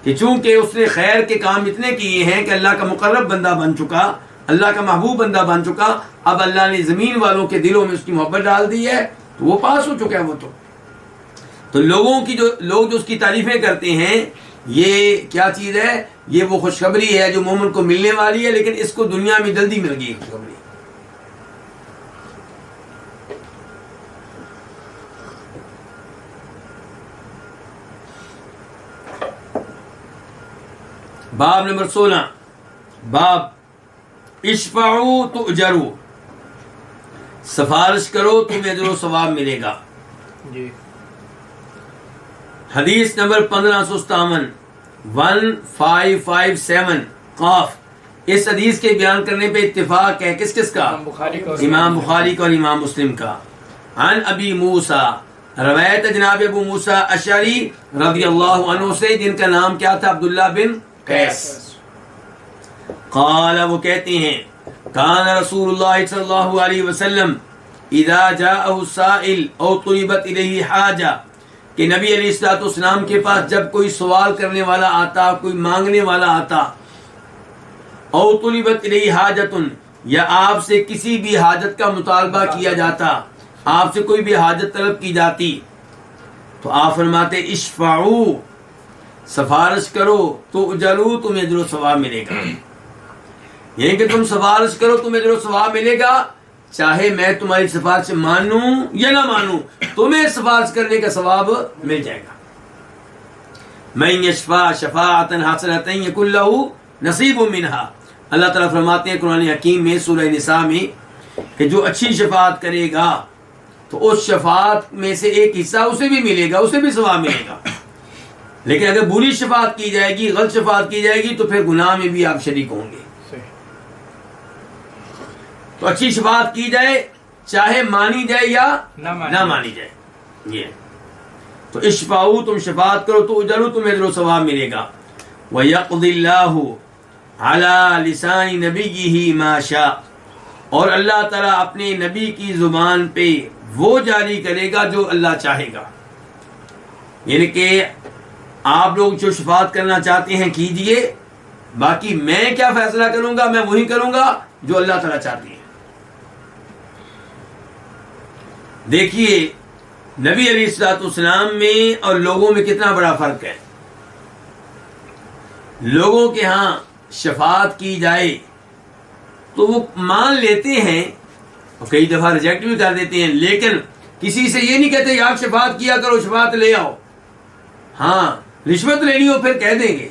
کہ چونکہ اس نے خیر کے کام اتنے کیے ہیں کہ اللہ کا مقرب بندہ بن چکا، اللہ کا محبوب بندہ بن چکا، اب اللہ نے زمین والوں کے دلوں میں اس کی محبت ڈال دی ہے، تو وہ پاس ہو چکا ہے۔ وہ تو لوگوں کی لوگ جو اس کی تعریفیں کرتے ہیں، یہ کیا چیز ہے؟ یہ وہ خوشخبری ہے جو مومن کو ملنے والی ہے، لیکن اس کو دنیا میں جلدی مل گئی خوشخبری۔ باب نمبر 16، باب اشفعوا تؤجروا، سفارش کرو تمہیں اجر و ثواب ملے گا۔ حدیث نمبر 1557 1557 قاف، اس حدیث کے بیان کرنے پہ اتفاق ہے کس کس کا؟ امام بخاری کا اور امام مسلم کا۔ عن ابی موسیٰ روایت جناب ابو موسیٰ اشعری رضی اللہ عنہ سے، جن کا نام کیا تھا؟ عبداللہ بن قیس۔ قال، وہ کہتے ہیں کان رسول اللہ صلی اللہ علیہ وسلم اذا جاءه السائل او طلبت الیہ حاجہ، کہ نبی علیہ الصلوۃ والسلام کے پاس جب کوئی سوال کرنے والا آتا، کوئی مانگنے والا آتا، او طلبت الیہ حاجۃ، یا آپ سے کسی بھی حاجت کا مطالبہ کیا جاتا، آپ سے کوئی بھی حاجت طلب کی جاتی، تو آپ فرماتے اشفعوا، سفارش کرو، تو اجروا، تمہیں اجر و ثواب ملے گا۔ یعنی کہ تم سفارش کرو، تمہیں اجر و ثواب ملے گا، چاہے میں تمہاری سفارش مانوں یا نہ مانوں، تمہیں سفارش کرنے کا ثواب مل جائے گا۔ من یشفع شفاعۃ حسنۃ یکن لہ نصیب منہا، اللہ تعالیٰ فرماتے ہیں قرآن حکیم میں سورہ نساء میں کہ جو اچھی شفاعت کرے گا تو اس شفاعت میں سے ایک حصہ اسے بھی ملے گا، اسے بھی ثواب ملے گا۔ لیکن اگر بری شفاعت کی جائے گی، غلط شفاعت کی جائے گی، تو پھر گناہ میں بھی آپ شریک ہوں گے۔ تو اچھی شفاعت کی جائے، چاہے مانی جائے یا نہ مانی جائے، یہ تو اشفعوا، تم شفاعت کرو، تو اجروا، تمہیں اجر و ثواب ملے گا۔ وَيَقْضِي اللَّهُ عَلَى لِسَانِ نَبِيِّهِ مَا شَاءَ، اور اللہ تعالیٰ اپنے نبی کی زبان پہ وہ جاری کرے گا جو اللہ چاہے گا۔ یعنی کہ آپ لوگ جو شفاعت کرنا چاہتے ہیں کیجئے، باقی میں کیا فیصلہ کروں گا، میں وہی کروں گا جو اللہ تعالیٰ چاہتے ہیں۔ دیکھیے نبی علیہ الصلوۃ والسلام میں اور لوگوں میں کتنا بڑا فرق ہے۔ لوگوں کے ہاں شفاعت کی جائے تو وہ مان لیتے ہیں اور کئی دفعہ ریجیکٹ بھی کر دیتے ہیں، لیکن کسی سے یہ نہیں کہتے آپ شفاعت کیا کرو، شفاعت لے آؤ۔ ہاں رشوت لینی ہو پھر کہہ دیں گے،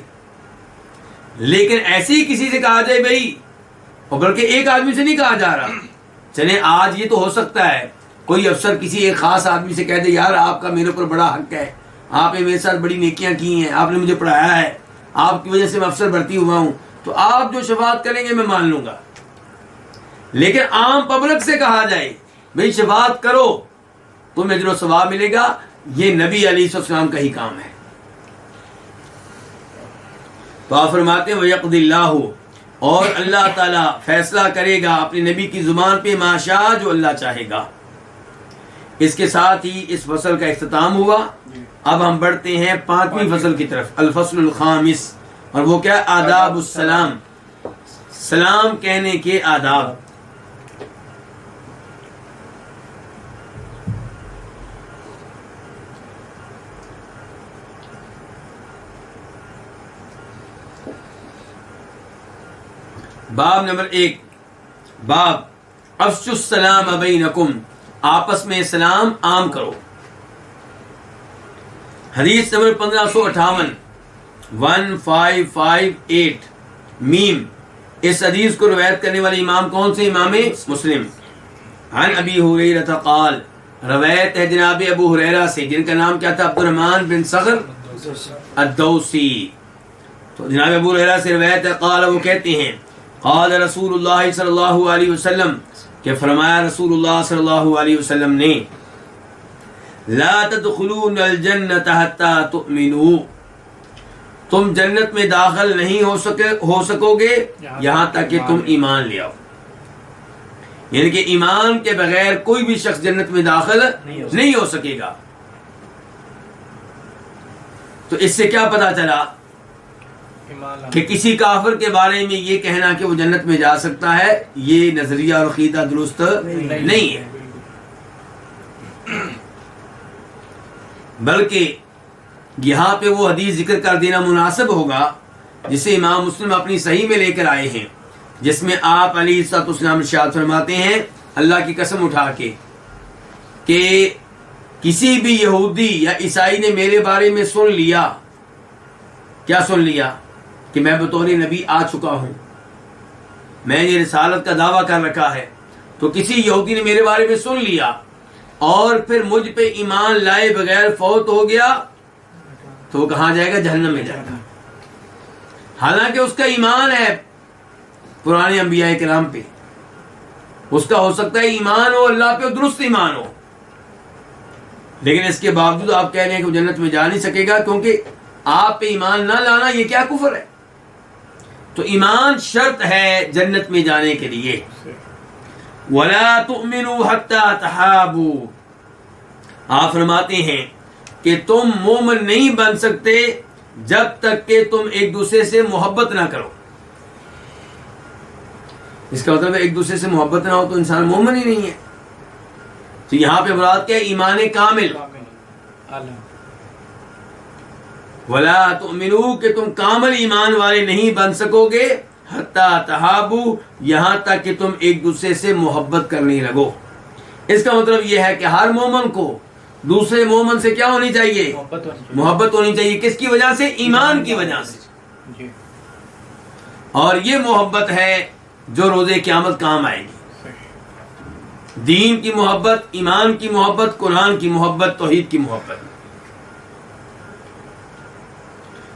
لیکن ایسے ہی کسی سے کہا جائے بھائی، اور بلکہ ایک آدمی سے نہیں کہا جا رہا، چلیں آج یہ تو ہو سکتا ہے کوئی افسر کسی ایک خاص آدمی سے کہہ دے یار آپ کا میرے اوپر بڑا حق ہے، آپ نے میرے ساتھ بڑی نیکیاں کی ہیں، آپ نے مجھے پڑھایا ہے، آپ کی وجہ سے میں افسر بھرتی ہوا ہوں، تو آپ جو شفاعت کریں گے میں مان لوں گا۔ لیکن عام پبلک سے کہا جائے بھائی شفاعت کرو، تمہیں اجر و ثواب ملے گا، یہ نبی علیہ السلام کا ہی کام ہے۔ تو آپ فرماتے ہیں وَيَقْضِي اللَّهُ، اور اللہ تعالیٰ فیصلہ کرے گا اپنے نبی کی زبان پہ ما شاء، جو اللہ چاہے گا۔ اس کے ساتھ ہی اس فصل کا اختتام ہوا۔ اب ہم بڑھتے ہیں 5ویں فصل کی طرف، الفصل الخامس، اور وہ کیا؟ آداب السلام، سلام کہنے کے آداب۔ باب نمبر 1، باب افشوا السلام بینکم، آپس میں سلام عام کرو۔ حدیث نمبر 1558، 1558 میم۔ اس حدیث کو روایت کرنے والے امام کون سے؟ امام مسلم۔ عن ابی ہریرہ قال، روایت ہے جناب ابو ہریرہ سے، جن کا نام کیا تھا؟ عبد الرحمن بن صخر الدوسی۔ تو جناب ابو ہریرہ سے روایت ہے، قال، وہ کہتے ہیں قال رسول اللہ صلی اللہ علیہ وسلم، کہ فرمایا رسول اللہ صلی اللہ علیہ وسلم نے، لا تدخلون الجنت حتی تؤمنوا، تم جنت میں داخل نہیں ہو سکو گے یہاں تک کہ تم ایمان لے آؤ۔ یعنی کہ ایمان کے بغیر کوئی بھی شخص جنت میں داخل نہیں ہو سکے گا۔ تو اس سے کیا پتا چلا کہ کسی کافر کے بارے میں یہ کہنا کہ وہ جنت میں جا سکتا ہے، یہ نظریہ اور عقیدہ درست نہیں ہے، بلکہ یہاں پہ وہ حدیث ذکر کر دینا مناسب ہوگا جسے امام مسلم اپنی صحیح میں لے کر آئے ہیں، جس میں آپ علیہ الصلوۃ والسلام ارشاد فرماتے ہیں اللہ کی قسم اٹھا کے کہ کسی بھی یہودی یا عیسائی نے میرے بارے میں سن لیا، کیا سن لیا؟ کہ میں بطور نبی آ چکا ہوں، میں یہ رسالت کا دعویٰ کر رکھا ہے، تو کسی یہودی نے میرے بارے میں سن لیا اور پھر مجھ پہ ایمان لائے بغیر فوت ہو گیا، تو وہ کہاں جائے گا؟ جہنم میں جائے گا، حالانکہ اس کا ایمان ہے پرانے انبیاء کرام پہ، اس کا ہو سکتا ہے ایمان ہو اللہ پہ، درست ایمان ہو، لیکن اس کے باوجود آپ کہہ رہے ہیں کہ وہ جنت میں جا نہیں سکے گا کیونکہ آپ پہ ایمان نہ لانا یہ کیا کفر ہے؟ تو ایمان شرط ہے جنت میں جانے کے لیے. وَلَا تُؤْمِنُوا حَتَّى تَحَابُوا، آپ فرماتے ہیں کہ تم مومن نہیں بن سکتے جب تک کہ تم ایک دوسرے سے محبت نہ کرو. اس کا مطلب ہے ایک دوسرے سے محبت نہ ہو تو انسان مومن ہی نہیں ہے. تو یہاں پہ مراد کیا ہے؟ ایمان کامل. وَلَا تُؤْمِنُوا کہ تم کامل ایمان والے نہیں بن سکو گے حَتَّى تَحَابُوا، یہاں تک کہ تم ایک دوسرے سے محبت کرنے لگو. اس کا مطلب یہ ہے کہ ہر مومن کو دوسرے مومن سے کیا ہونی چاہیے؟ محبت ہونی چاہیے. کس کی وجہ سے؟ ایمان کی وجہ سے. اور یہ محبت ہے جو روز قیامت کام آئے گی. دین کی محبت، ایمان کی محبت، قرآن کی محبت، توحید کی محبت.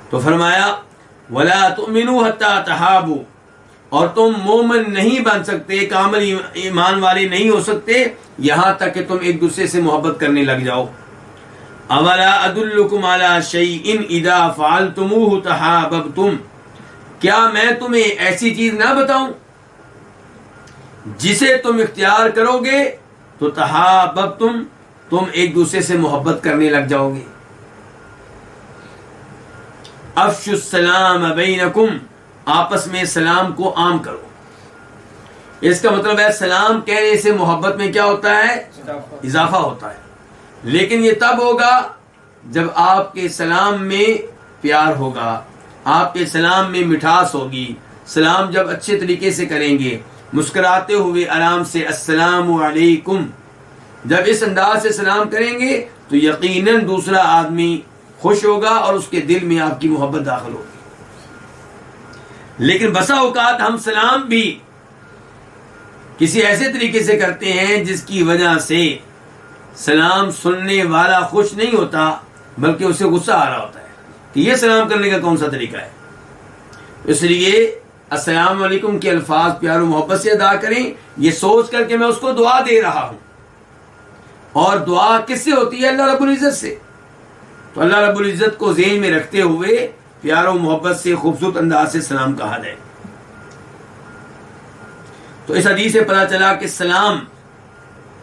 تو فرمایا وَلَا تُؤْمِنُوا حَتَّى تَحَابُوا، اور تم مومن نہیں بن سکتے، کامل ایمان والے نہیں ہو سکتے یہاں تک کہ تم ایک دوسرے سے محبت کرنے لگ جاؤ. أَوَلَا أَدُلُّكُمْ عَلَى شَيْءٍ إِذَا فَعَلْتُمُوهُ تَحَابَبْتُمْ، کیا میں تمہیں ایسی چیز نہ بتاؤں جسے تم اختیار کرو گے تو تحاببتم، تم ایک دوسرے سے محبت کرنے لگ جاؤ گے. افشوا السلام بینکم، آپس میں سلام کو عام کرو. اس کا مطلب ہے سلام کہنے سے محبت میں کیا ہوتا ہے؟ اضافہ ہوتا ہے. لیکن یہ تب ہوگا جب آپ کے سلام میں پیار ہوگا، آپ کے سلام میں مٹھاس ہوگی. سلام جب اچھے طریقے سے کریں گے، مسکراتے ہوئے آرام سے السلام علیکم، جب اس انداز سے سلام کریں گے تو یقیناً دوسرا آدمی خوش ہوگا اور اس کے دل میں آپ کی محبت داخل ہوگی. لیکن بسا اوقات ہم سلام بھی کسی ایسے طریقے سے کرتے ہیں جس کی وجہ سے سلام سننے والا خوش نہیں ہوتا بلکہ اسے غصہ آ رہا ہوتا ہے کہ یہ سلام کرنے کا کون سا طریقہ ہے. اس لیے السلام علیکم کے الفاظ پیار و محبت سے ادا کریں، یہ سوچ کر کہ میں اس کو دعا دے رہا ہوں. اور دعا کس سے ہوتی ہے؟ اللہ رب العزت سے. تو اللہ رب العزت کو ذہن میں رکھتے ہوئے پیار و محبت سے خوبصورت انداز سے سلام کہا جائے. تو اس حدیث سے پتہ چلا کہ سلام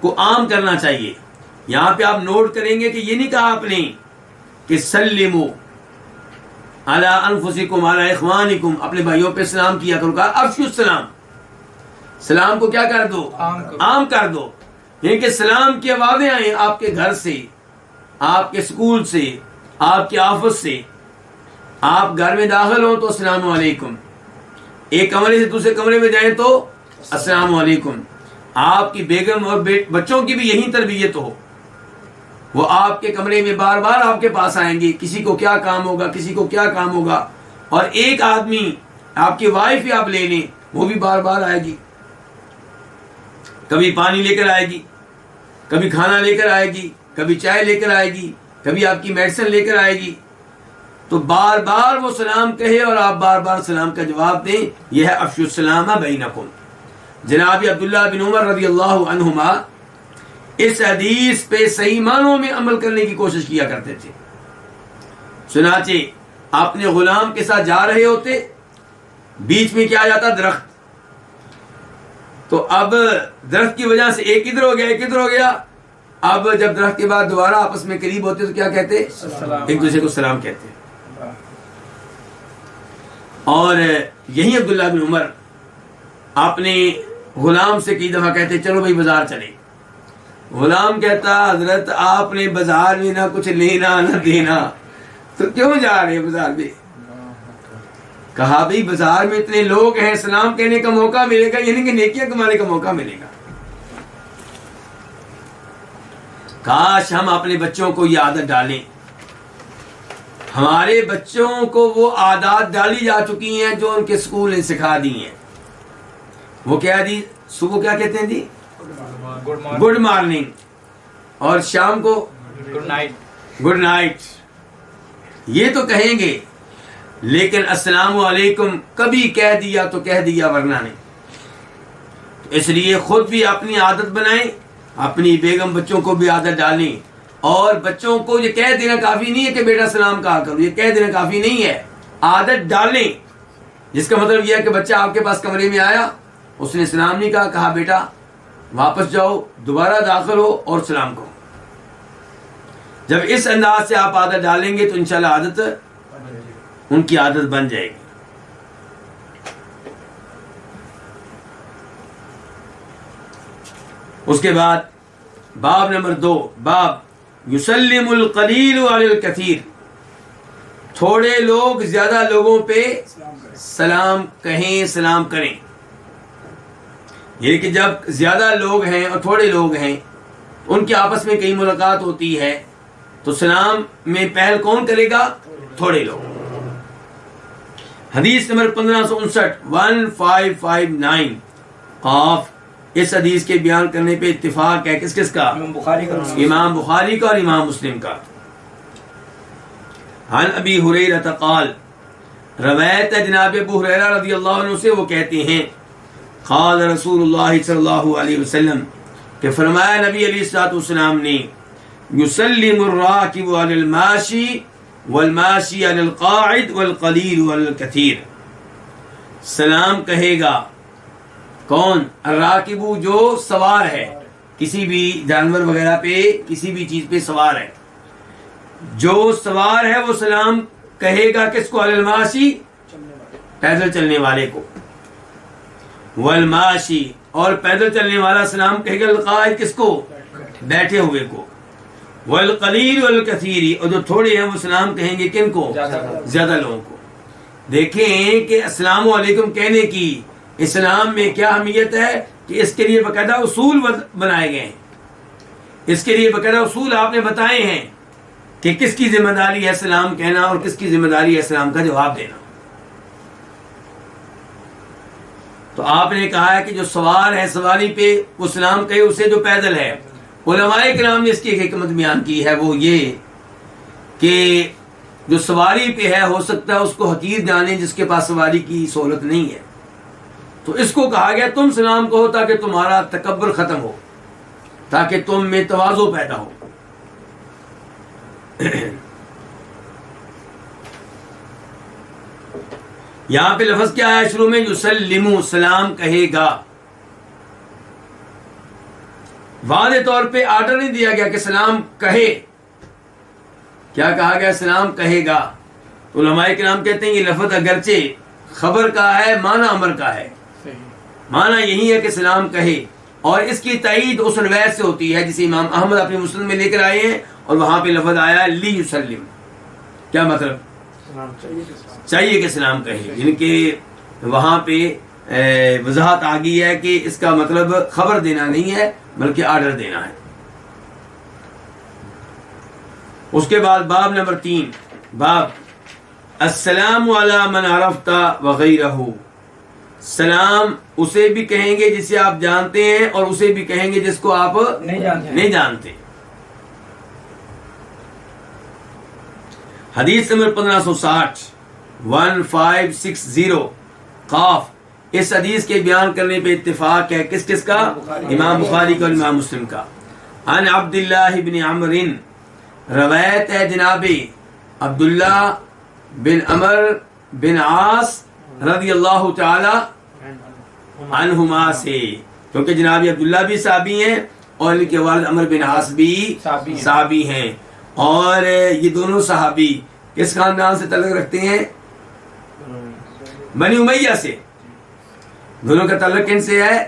کو عام کرنا چاہیے. یہاں پہ آپ نوٹ کریں گے کہ یہ نہیں کہا آپ نے کہ سلموا علی انفسکم علی اخوانکم، اپنے بھائیوں پہ سلام کیا کرو. کہا افشوا السلام، سلام کو کیا کر دو؟ عام کر دو. یعنی کہ سلام کی آوازیں آئیں آپ کے گھر سے، آپ کے اسکول سے، آپ کے آفس سے. آپ گھر میں داخل ہوں تو السلام علیکم، ایک کمرے سے دوسرے کمرے میں جائیں تو السلام علیکم. آپ کی بیگم اور بچوں کی بھی یہی تربیت ہو، وہ آپ کے کمرے میں بار بار آپ کے پاس آئیں گے، کسی کو کیا کام ہوگا، کسی کو کیا کام ہوگا. اور ایک آدمی آپ کی وائف ہی آپ لے لیں، وہ بھی بار بار آئے گی، کبھی پانی لے کر آئے گی، کبھی کھانا لے کر آئے گی، کبھی چائے لے کر آئے گی، کبھی آپ کی میڈیسن لے کر آئے گی. تو بار بار وہ سلام کہے اور آپ بار بار سلام کا جواب دیں. یہ ہے افشوا السلام بینکم. جناب عبداللہ بن عمر رضی اللہ عنہما اس حدیث پہ صحیح معنوں میں عمل کرنے کی کوشش کیا کرتے تھے. چنانچہ اپنے غلام کے ساتھ جا رہے ہوتے، بیچ میں کیا جاتا؟ درخت. تو اب درخت کی وجہ سے ایک ادھر ہو گیا ایک ادھر ہو گیا. اب جب درخت کے بعد دوبارہ آپس میں قریب ہوتے تو کیا کہتے؟ ایک دوسرے کو سلام کہتے. اور یہی عبداللہ بن عمر اپنے غلام سے کئی دفعہ کہتے چلو بھائی بازار چلے. غلام کہتا حضرت آپ نے بازار میں نہ کچھ لینا نہ دینا تو کیوں جا رہے ہیں بازار میں؟ کہا بھائی بازار میں اتنے لوگ ہیں، سلام کہنے کا موقع ملے گا، یعنی کہ نیکیاں کمانے کا موقع ملے گا. کاش ہم اپنے بچوں کو یہ عادت ڈالیں. ہمارے بچوں کو وہ عادات ڈالی جا چکی ہیں جو ان کے اسکول نے سکھا دی ہیں. وہ کیا دی؟ صبح کیا کہتے ہیں جی؟ گڈ مارننگ، اور شام کو گڈ نائٹ. یہ تو کہیں گے، لیکن السلام علیکم کبھی کہہ دیا تو کہہ دیا، ورنہ نہیں. اس لیے خود بھی اپنی عادت بنائیں، اپنی بیگم بچوں کو بھی عادت ڈالیں اور بچوں کو یہ کہہ دینا کافی نہیں ہے کہ بیٹا سلام کہا کرو، یہ کہہ دینا کافی نہیں ہے، عادت ڈالیں، جس کا مطلب یہ ہے کہ بچہ آپ کے پاس کمرے میں آیا، اس نے سلام نہیں کہا، کہا بیٹا واپس جاؤ، دوبارہ داخل ہو اور سلام کہو۔ جب اس انداز سے آپ عادت ڈالیں گے تو انشاءاللہ عادت ان کی عادت بن جائے گی۔ اس کے بعد باب نمبر 2، باب یسلم القلیل علی الکثیر، تھوڑے لوگ زیادہ لوگوں پہ سلام کہیں، سلام کریں۔ یہ کہ جب زیادہ لوگ ہیں اور تھوڑے لوگ ہیں، ان کی آپس میں کئی ملاقات ہوتی ہے، تو سلام میں پہل کون کرے گا؟ تھوڑے لوگ۔ حدیث نمبر 1559 قاف، اس حدیث کے بیان کرنے پہ اتفاق ہے کس کس کا؟ امام بخاری کا، امام بخاری کا اور امام مسلم کا۔ عن ابی ہریرہ قال، روایت ہے جناب ابو ہریرہ رضی اللہ عنہ سے، وہ کہتے ہیں قال رسول اللہ صلی اللہ علیہ وسلم، کہ فرمایا نبی علیہ الصلوۃ والسلام نے، یسلم الراکب علی الماشی والماشی علی القاعد والقلیل علی الکثیر، سلام کہے گا کون؟ الراکب، جو سوار ہے، کسی بھی جانور وغیرہ پہ، کسی بھی چیز پہ سوار ہے، جو سوار ہے وہ سلام کہے گا کس کو؟ علی الماشی، پیدل چلنے والے کو، والماشی، اور پیدل چلنے والا سلام کہے گا القاعد، کس کو؟ بیٹھے ہوئے کو، والقلیل والکثیر، اور جو تھوڑے ہیں وہ سلام کہیں گے کن کو؟ زیادہ لوگوں کو۔ دیکھیں کہ السلام علیکم کہنے کی اسلام میں کیا اہمیت ہے، کہ اس کے لیے باقاعدہ اصول بنائے گئے ہیں، اس کے لیے باقاعدہ اصول آپ نے بتائے ہیں کہ کس کی ذمہ داری ہے سلام کہنا اور کس کی ذمہ داری ہے سلام کا جواب دینا۔ تو آپ نے کہا ہے کہ جو سوار ہے سواری پہ وہ سلام کہے اسے جو پیدل ہے۔ علماء کرام نے اس کی ایک حکمت بیان کی ہے، وہ یہ کہ جو سواری پہ ہے ہو سکتا ہے اس کو حقیر جانے جس کے پاس سواری کی سہولت نہیں ہے، تو اس کو کہا گیا تم سلام کہو تاکہ تمہارا تکبر ختم ہو، تاکہ تم میں تواضع پیدا ہو۔ یہاں پہ لفظ کیا ہے شروع میں؟ یسلمو، سلام کہے گا۔ واضح طور پہ آرڈر نہیں دیا گیا کہ سلام کہے، کیا کہا گیا؟ سلام کہے گا۔ تو علماء کرام کہتے ہیں یہ لفظ اگرچہ خبر کا ہے، معنی امر کا ہے، معنی یہی ہے کہ سلام کہے، اور اس کی تائید اس روایت سے ہوتی ہے جسے امام احمد اپنے مسند میں لے کر آئے ہیں، اور وہاں پہ لفظ آیا ہے لی یسلم، کیا مطلب؟ چاہیے کہ سلام کہے، یعنی کہ وہاں پہ وضاحت آ گئی ہے کہ اس کا مطلب خبر دینا نہیں ہے بلکہ آرڈر دینا ہے۔ اس کے بعد باب نمبر 3، باب السلام علی من عرفت وغیرہ، سلام اسے بھی کہیں گے جسے آپ جانتے ہیں اور اسے بھی کہیں گے جس کو آپ نہیں جانتے۔ حدیث نمبر 1560 قاف، اس حدیث کے بیان کرنے پہ اتفاق ہے کس کس کا؟ امام بخاری کا اور امام مسلم کا۔ عن عبداللہ بن عمر، روایت ہے جناب عبداللہ بن عمر بن عاص رضی اللہ تعالی عنہما سے، کیونکہ جناب عبداللہ بھی صحابی ہیں اور ان کے والد عمر بن عاص بھی صحابی ہیں، اور یہ دونوں صحابی کس خاندان سے تعلق رکھتے ہیں؟ بنی امیہ سے۔ دونوں کا تعلق کن سے ہے؟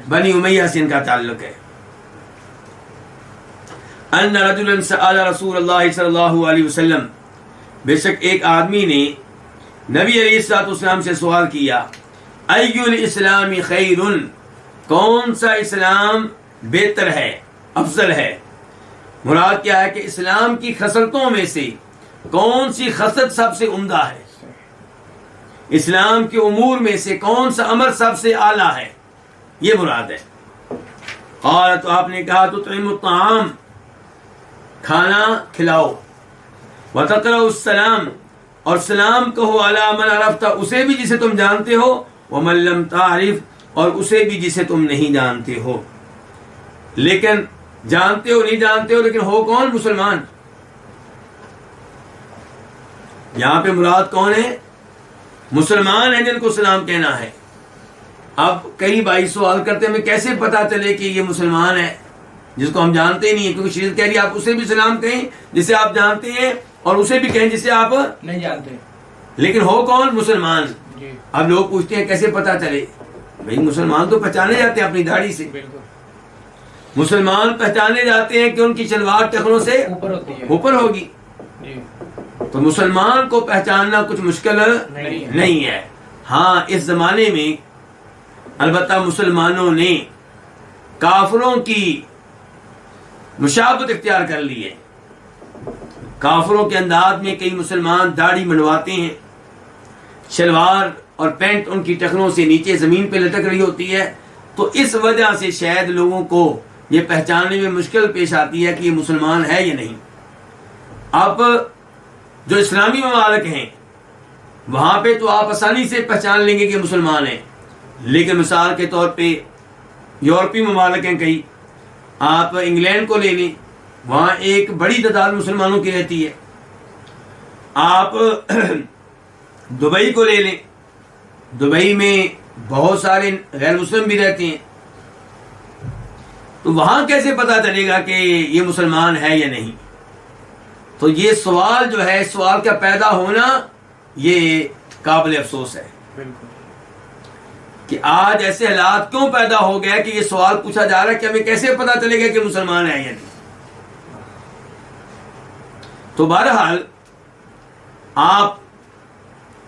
بنی امیہ سے ان کا تعلق ہے۔ ان رجلا سأل رسول اللہ صلی اللہ علیہ وسلم، بے شک ایک آدمی نے نبی علیہ الصلوۃ والسلام سے سوال کیا، ای الاسلام خیر، کون سا اسلام بہتر ہے، افضل ہے؟ مراد کیا ہے کہ اسلام کی خصلتوں میں سے کون سی خصلت سب سے عمدہ ہے، اسلام کے امور میں سے کون سا امر سب سے اعلیٰ ہے، یہ مراد ہے۔ قال، تو آپ نے کہا تطعم الطعام، کھانا کھلاؤ، وتقرأ السلام، اور سلام کہو، علی من عرفت، اسے بھی جسے تم جانتے ہو، ومن لم تعرف، اور اسے بھی جسے تم نہیں جانتے ہو۔ لیکن جانتے ہو نہیں جانتے ہو، لیکن ہو کون؟ مسلمان. یہاں پہ مراد کون ہے؟ مسلمان ہیں جن کو سلام کہنا ہے. اب کئی بھائی سوال کرتے ہیں ہمیں کیسے پتا چلے کہ یہ مسلمان ہے جس کو ہم جانتے ہی نہیں ہیں؟ کیونکہ شریعت کہہ رہی ہے آپ اسے بھی سلام کہیں جسے آپ جانتے ہیں اور اسے بھی کہیں جسے آپ نہیں جانتے. لیکن ہو کون؟ مسلمان. جی اب لوگ پوچھتے ہیں کیسے پتا چلے؟ بھائی مسلمان تو پہچانے جاتے ہیں اپنی داڑھی سے. بالکل مسلمان پہچانے جاتے ہیں کہ ان کی شلوار ٹخنوں سے اوپر ہوتی ہے. اوپر ہوگی. جی تو مسلمان کو پہچاننا کچھ مشکل نہیں ہے. ہاں اس زمانے میں البتہ مسلمانوں نے کافروں کی مشابہت اختیار کر لی ہے. کافروں کے انداز میں کئی مسلمان داڑھی منڈواتے ہیں، شلوار اور پینٹ ان کی ٹخنوں سے نیچے زمین پہ لٹک رہی ہوتی ہے. تو اس وجہ سے شاید لوگوں کو یہ پہچاننے میں مشکل پیش آتی ہے کہ یہ مسلمان ہے یا نہیں. اب جو اسلامی ممالک ہیں وہاں پہ تو آپ آسانی سے پہچان لیں گے کہ مسلمان ہیں، لیکن مثال کے طور پہ یورپی ممالک ہیں کئی، آپ انگلینڈ کو لے لیں، وہاں ایک بڑی تعداد مسلمانوں کی رہتی ہے. آپ دبئی کو لے لیں، دبئی میں بہت سارے غیر مسلم بھی رہتے ہیں. تو وہاں کیسے پتا چلے گا کہ یہ مسلمان ہے یا نہیں؟ تو یہ سوال جو ہے، سوال کا پیدا ہونا یہ قابل افسوس ہے بالکل. کہ آج ایسے حالات کیوں پیدا ہو گیا کہ یہ سوال پوچھا جا رہا ہے کہ ہمیں کیسے پتا چلے گا کہ مسلمان ہے یا نہیں. تو بہرحال آپ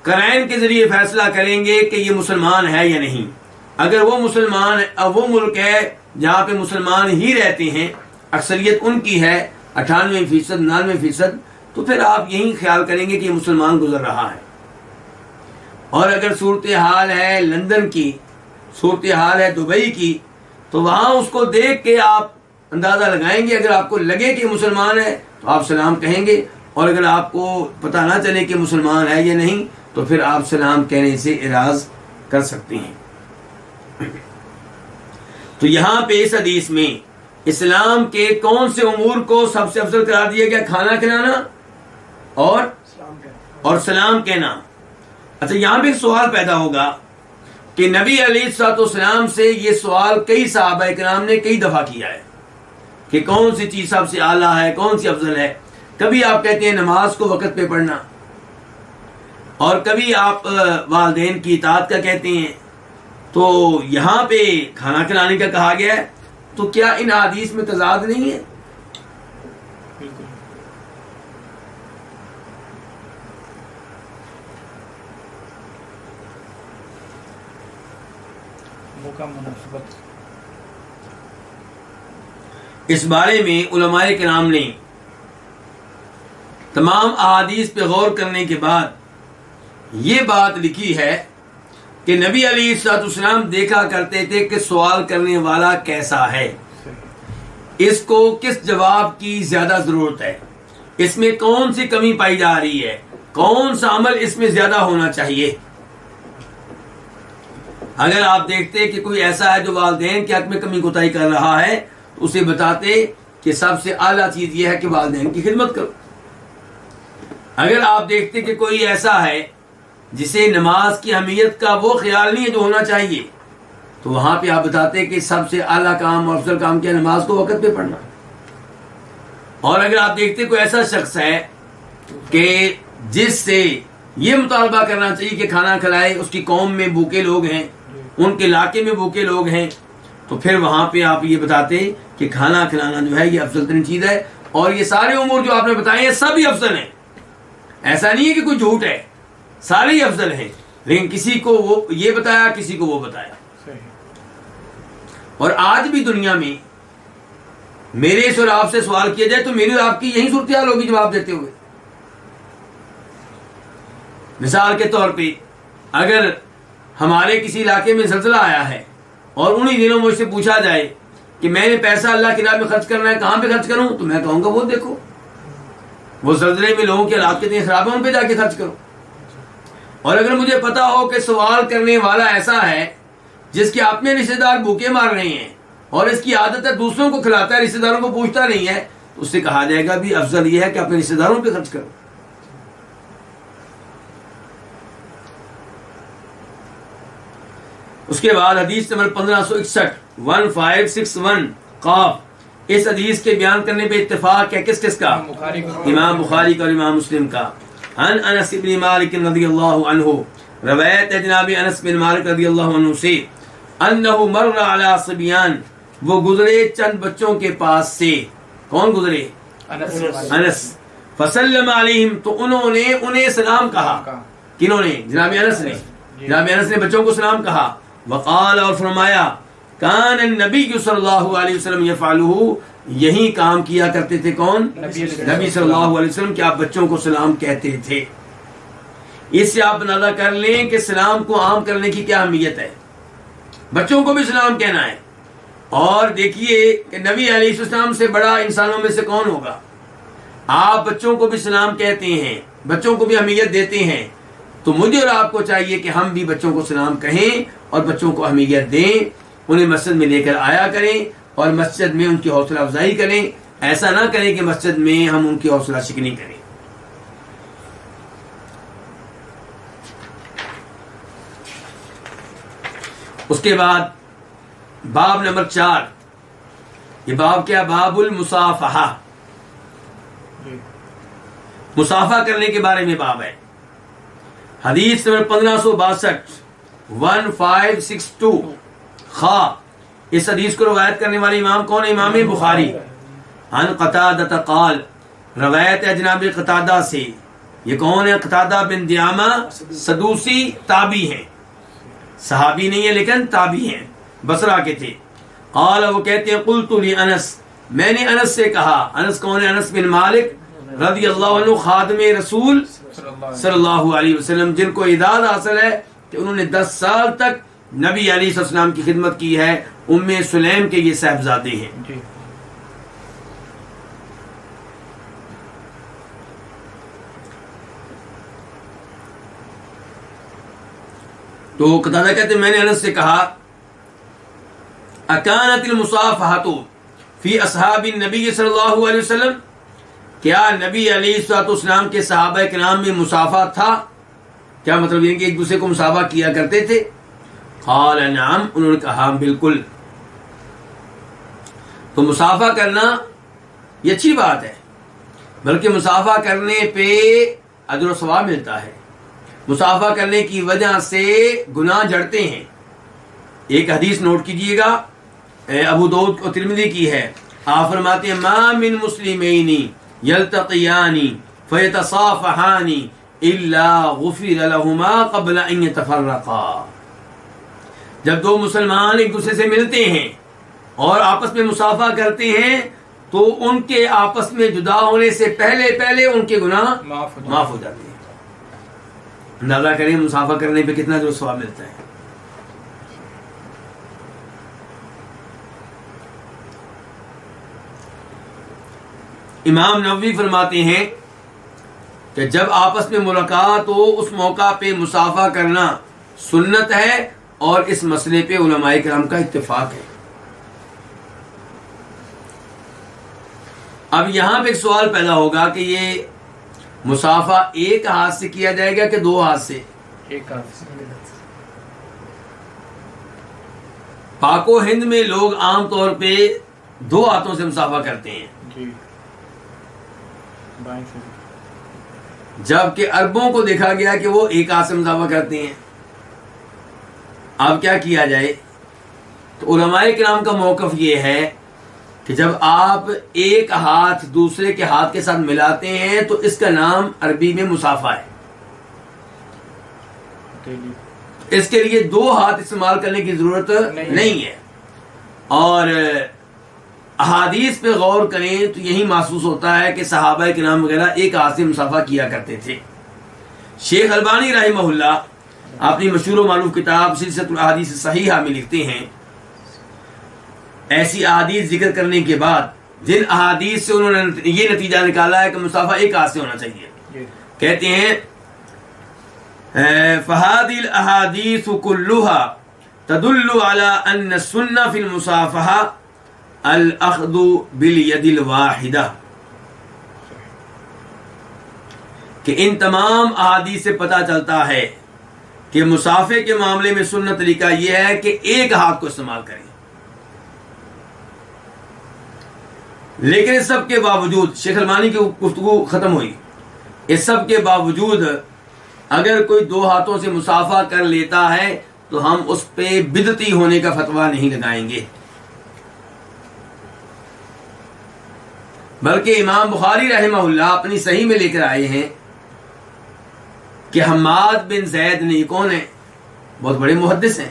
قرائن کے ذریعے فیصلہ کریں گے کہ یہ مسلمان ہے یا نہیں. اگر وہ مسلمان، وہ ملک ہے جہاں پہ مسلمان ہی رہتے ہیں، اکثریت ان کی ہے 98%، 99%، تو پھر آپ یہی خیال کریں گے کہ یہ مسلمان گزر رہا ہے. اور اگر صورتحال ہے لندن کی، صورتحال ہے دبئی کی، تو وہاں اس کو دیکھ کے آپ اندازہ لگائیں گے. اگر آپ کو لگے کہ مسلمان ہے تو آپ سلام کہیں گے، اور اگر آپ کو پتہ نہ چلے کہ مسلمان ہے یا نہیں تو پھر آپ سلام کہنے سے اعراض کر سکتے ہیں. تو یہاں پہ اس حدیث میں اسلام کے کون سے امور کو سب سے افضل قرار دیا گیا؟ کھانا کھلانا اور سلام کہنا. اچھا یہاں پہ ایک سوال پیدا ہوگا کہ نبی علیہ الصلوۃ والسلام سے یہ سوال کئی صحابہ کرام نے کئی دفعہ کیا ہے کہ کون سی چیز سب سے اعلیٰ ہے، کون سی افضل ہے. کبھی آپ کہتے ہیں نماز کو وقت پہ پڑھنا، اور کبھی آپ والدین کی اطاعت کا کہتے ہیں. تو یہاں پہ کھانا کھلانے کا کہا گیا ہے، تو کیا ان احادیث میں تضاد نہیں ہے؟ بالکل موقع مناسبت. اس بارے میں علماء کرام نے تمام احادیث پہ غور کرنے کے بعد یہ بات لکھی ہے کہ نبی علیہ الصلوۃ والسلام دیکھا کرتے تھے کہ سوال کرنے والا کیسا ہے، اس کو کس جواب کی زیادہ ضرورت ہے، اس میں کون سی کمی پائی جا رہی ہے، کون سا عمل اس میں زیادہ ہونا چاہیے. اگر آپ دیکھتے کہ کوئی ایسا ہے جو والدین کے حق میں کمی کوتاہی کر رہا ہے تو اسے بتاتے کہ سب سے اعلیٰ چیز یہ ہے کہ والدین کی خدمت کرو. اگر آپ دیکھتے کہ کوئی ایسا ہے جسے نماز کی اہمیت کا وہ خیال نہیں ہے جو ہونا چاہیے، تو وہاں پہ آپ بتاتے کہ سب سے اعلیٰ کام اور افضل کام کیا، نماز کو وقت پہ پڑھنا. اور اگر آپ دیکھتے کوئی ایسا شخص ہے کہ جس سے یہ مطالبہ کرنا چاہیے کہ کھانا کھلائے، اس کی قوم میں بھوکے لوگ ہیں، ان کے علاقے میں بھوکے لوگ ہیں، تو پھر وہاں پہ آپ یہ بتاتے کہ کھانا کھلانا جو ہے یہ افضل ترین چیز ہے. اور یہ سارے امور جو آپ نے بتائے ہیں سب ہی افضل ہیں، ایسا نہیں ہے کہ کوئی جھوٹ ہے، سارے ہی افضل ہیں، لیکن کسی کو وہ یہ بتایا، کسی کو وہ بتایا. اور آج بھی دنیا میں میرے سے اور آپ سے سوال کیا جائے تو میری اور آپ کی یہی صورتحال ہوگی جواب دیتے ہوئے. مثال کے طور پہ اگر ہمارے کسی علاقے میں زلزلہ آیا ہے اور انہی دنوں مجھ سے پوچھا جائے کہ میں نے پیسہ اللہ کی راہ میں خرچ کرنا ہے، کہاں پہ خرچ کروں، تو میں کہوں گا وہ دیکھو وہ زلزلے میں لوگوں کے حالات کتنے خراب ہیں، ان پہ جا کے خرچ کرو. اور اگر مجھے پتا ہو کہ سوال کرنے والا ایسا ہے جس کے اپنے رشتے دار بھوکے مار رہے ہیں اور اس کی عادت ہے دوسروں کو کھلاتا ہے، رشتہ داروں کو پوچھتا نہیں ہے، تو اس سے کہا جائے گا بھی افضل یہ ہے کہ اپنے رشتہ داروں پہ خرچ کرو۔ اس کے بعد حدیث نمبر 1561 قاف، اس حدیث کے بیان کرنے پہ اتفاق ہے کس کس کا؟ امام بخاری کا اور امام مسلم کا۔ عن انس بن مالک رضی اللہ عنہ، روایت ہے جناب انس بن مالک رضی اللہ عنہ سے، انہ مر علی صبیان، وہ گزرے چند بچوں کے پاس سے۔ کون گزرے؟ انس۔ فسلم علیہم، تو انہوں نے انہیں سلام کہا۔ کنہوں نے؟ جناب انس نے۔ جناب انس نے بچوں کو سلام کہا۔ وقال، اور فرمایا، کان النبی صلی اللہ علیہ وسلم یفعلہ، یہی کام کیا کرتے تھے کون؟ نبی صلی اللہ علیہ وسلم، کہ آپ بچوں کو سلام کہتے تھے۔ اس سے آپ اندازہ کر لیں کہ سلام کو عام کرنے کی کیا اہمیت ہے۔ بچوں کو بھی سلام کہنا ہے، اور دیکھیے کہ نبی علیہ السلام سے بڑا انسانوں میں سے کون ہوگا؟ آپ بچوں کو بھی سلام کہتے ہیں، بچوں کو بھی اہمیت دیتے ہیں، تو مجھے اور آپ کو چاہیے کہ ہم بھی بچوں کو سلام کہیں اور بچوں کو اہمیت دیں، انہیں مسجد میں لے کر آیا کریں اور مسجد میں ان کی حوصلہ افزائی کریں۔ ایسا نہ کریں کہ مسجد میں ہم ان کی حوصلہ شکنی کریں۔ اس کے بعد باب نمبر 4، یہ باب کیا؟ باب المصافحہ، مصافحہ کرنے کے بارے میں باب ہے۔ حدیث نمبر 1562 خا، اس حدیث کو روایت کرنے والے امام کون ہے؟ امام بخاری۔ عن قتادہ قال، روایت ہے جناب قتادہ سے، یہ کون ہے؟ قتادہ بن دعامہ سدوسی، تابعی ہیں، صحابی نہیں ہے لیکن تابعی ہیں، بصرہ کے تھے۔ قال، وہ کہتے ہیں، قلت لانس، میں نے انس سے کہا۔ انس کون ہے؟ انس بن مالک رضی اللہ عنہ، خادم رسول صلی اللہ علیہ وسلم، جن کو اعداد حاصل ہے کہ انہوں نے 10 سال تک نبی علیہ السلام کی خدمت کی ہے۔ ام سلیم کے یہ صاحبزادے ہیں۔ تو قتادہ کہتے ہیں میں نے انس سے کہا، اکانت المصافحۃ فی اصحاب النبی صلی اللہ علیہ وسلم، کیا نبی علیہ السلام کے صحابہ کرام میں مصافحہ تھا؟ کیا مطلب یہ کہ ایک دوسرے کو مصافحہ کیا کرتے تھے؟ قال نعم، انہوں نے کہا بالکل۔ تو مصافحہ کرنا یہ اچھی بات ہے، بلکہ مصافحہ کرنے پہ اجر و ثواب ملتا ہے۔ مصافحہ کرنے کی وجہ سے گناہ جڑتے ہیں۔ ایک حدیث نوٹ کیجئے گا، ابو داؤد اور ترمذی کی ہے۔ آپ فرماتے ہیں، ما من مسلمین یلتقیان فیتصافحان الا غفر لہما قبل ان یتفرقا، جب دو مسلمان ایک دوسرے سے ملتے ہیں اور آپس میں مصافحہ کرتے ہیں تو ان کے آپس میں جدا ہونے سے پہلے ان کے گناہ معاف ہو جاتے ہیں۔ اندازہ کریں مصافحہ کرنے پہ کتنا جو ثواب ملتا ہے۔ امام نووی فرماتے ہیں کہ جب آپس میں ملاقات ہو اس موقع پہ مصافحہ کرنا سنت ہے، اور اس مسئلے پہ علماء کرام کا اتفاق ہے۔ اب یہاں پہ ایک سوال پیدا ہوگا کہ یہ مصافحہ ایک ہاتھ سے کیا جائے گا کہ 2 ہاتھ سے؟ ایک ہاتھ سے۔ پاک و ہند میں لوگ عام طور پہ 2 ہاتھوں سے مصافحہ کرتے ہیں، جی، بائیں سے۔ جبکہ عربوں کو دیکھا گیا کہ وہ ایک ہاتھ سے مصافحہ کرتے ہیں۔ اب کیا کیا جائے؟ تو علماء کرام کا موقف یہ ہے کہ جب آپ ایک ہاتھ دوسرے کے ہاتھ کے ساتھ ملاتے ہیں تو اس کا نام عربی میں مصافحہ ہے۔ اس کے لیے 2 ہاتھ استعمال کرنے کی ضرورت نہیں ہے۔ اور احادیث پہ غور کریں تو یہی محسوس ہوتا ہے کہ صحابہ کرام وغیرہ ایک ہاتھ سے مصافحہ کیا کرتے تھے۔ شیخ البانی رحمہ اللہ اپنی مشہور و معروف کتاب سلسلۃ الاحادیث الصحیحہ میں لکھتے ہیں، ایسی احادیث ذکر کرنے کے بعد جن احادیث سے انہوں نے یہ نتیجہ نکالا ہے کہ مصافحہ ایک ہاتھ سے ہونا چاہیے، کہتے ہیں فَهَذِهِ الْأَحَادِيثُ كُلُّهَا تَدُلُّ عَلَىٰ أَنَّ السُّنَّةَ فِي الْمُصَافَحَةِ الاخذ بالید الواحدہ، کہ ان تمام احادیث سے پتہ چلتا ہے کہ مسافے کے معاملے میں سنت طریقہ یہ ہے کہ ایک ہاتھ کو استعمال کریں. لیکن اس سب کے باوجود، شیخ البانی کی گفتگو ختم ہوئی، اس سب کے باوجود اگر کوئی دو ہاتھوں سے مسافہ کر لیتا ہے تو ہم اس پہ بدعتی ہونے کا فتویٰ نہیں لگائیں گے، بلکہ امام بخاری رحمہ اللہ اپنی صحیح میں لے کر آئے ہیں کہ حماد بن زید نے، کون ہیں؟ بہت بڑے محدث ہیں،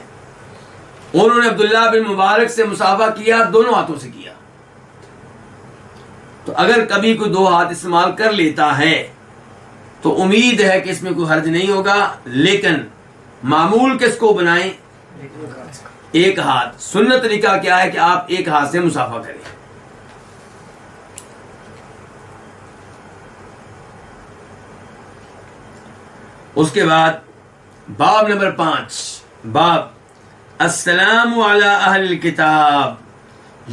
انہوں نے عبداللہ بن مبارک سے مسافہ کیا، دونوں ہاتھوں سے کیا. تو اگر کبھی کوئی دو ہاتھ استعمال کر لیتا ہے تو امید ہے کہ اس میں کوئی حرج نہیں ہوگا، لیکن معمول کس کو بنائیں؟ ایک ہاتھ. سنت طریقہ کیا ہے کہ آپ ایک ہاتھ سے مسافہ کریں. اس کے بعد باب نمبر 5، باب السلام علی اہل الکتاب،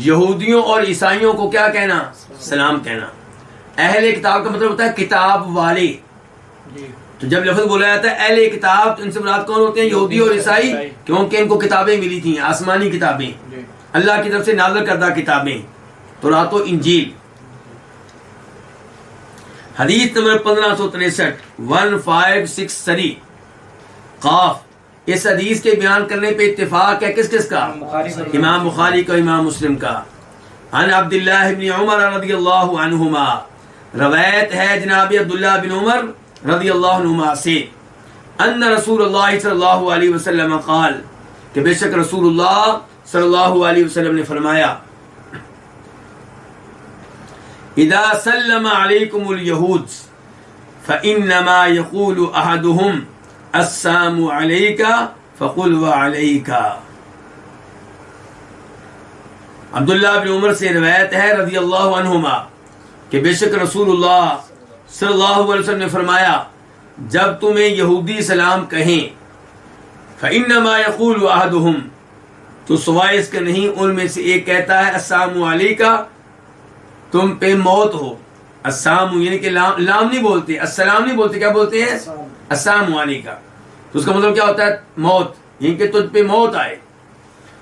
یہودیوں اور عیسائیوں کو کیا کہنا؟ سلام کہنا. اہل کتاب کا مطلب ہوتا ہے کتاب والے. تو جب لفظ بولا جاتا ہے اہل کتاب تو ان سے مراد کون ہوتے ہیں؟ یہودی اور عیسائی، کیونکہ ان کو کتابیں ملی تھیں، آسمانی کتابیں، اللہ کی طرف سے نازل کردہ کتابیں، تورات و انجیل. حدیث نمبر 1563 1563 قاف. اس حدیث کے بیان کرنے پہ اتفاق ہے کس کس کا؟ امام بخاری کا، امام مسلم کا. عن عبداللہ بن عمر رضی اللہ عنہما، روایت ہے جناب عبداللہ بن عمر رضی اللہ عنہما سے، ان رسول اللہ صلی اللہ علیہ وسلم قال، کہ بے شک رسول اللہ صلی اللہ علیہ وسلم نے فرمایا، اذا سلم علیکم الیہود فانما یقول احدهم السلام علیک فقل وعلیک. عبداللہ بن عمر سے روایت ہے رضی اللہ عنہما کہ بے شک رسول اللہ صلی اللہ علیہ وسلم نے فرمایا، جب تمہیں یہودی سلام کہیں فإنما يقول أحدهم، تو سوائے اس کے نہیں ان میں سے ایک کہتا ہے السلام علیکم، تم پہ موت ہو. السلام یعنی کہ لام نہیں بولتے، السلام نہیں بولتے، کیا بولتے ہیں؟ السلام علیکم. تو اس کا مطلب کیا ہوتا ہے؟ موت، یعنی کہ تجھ پہ موت آئے.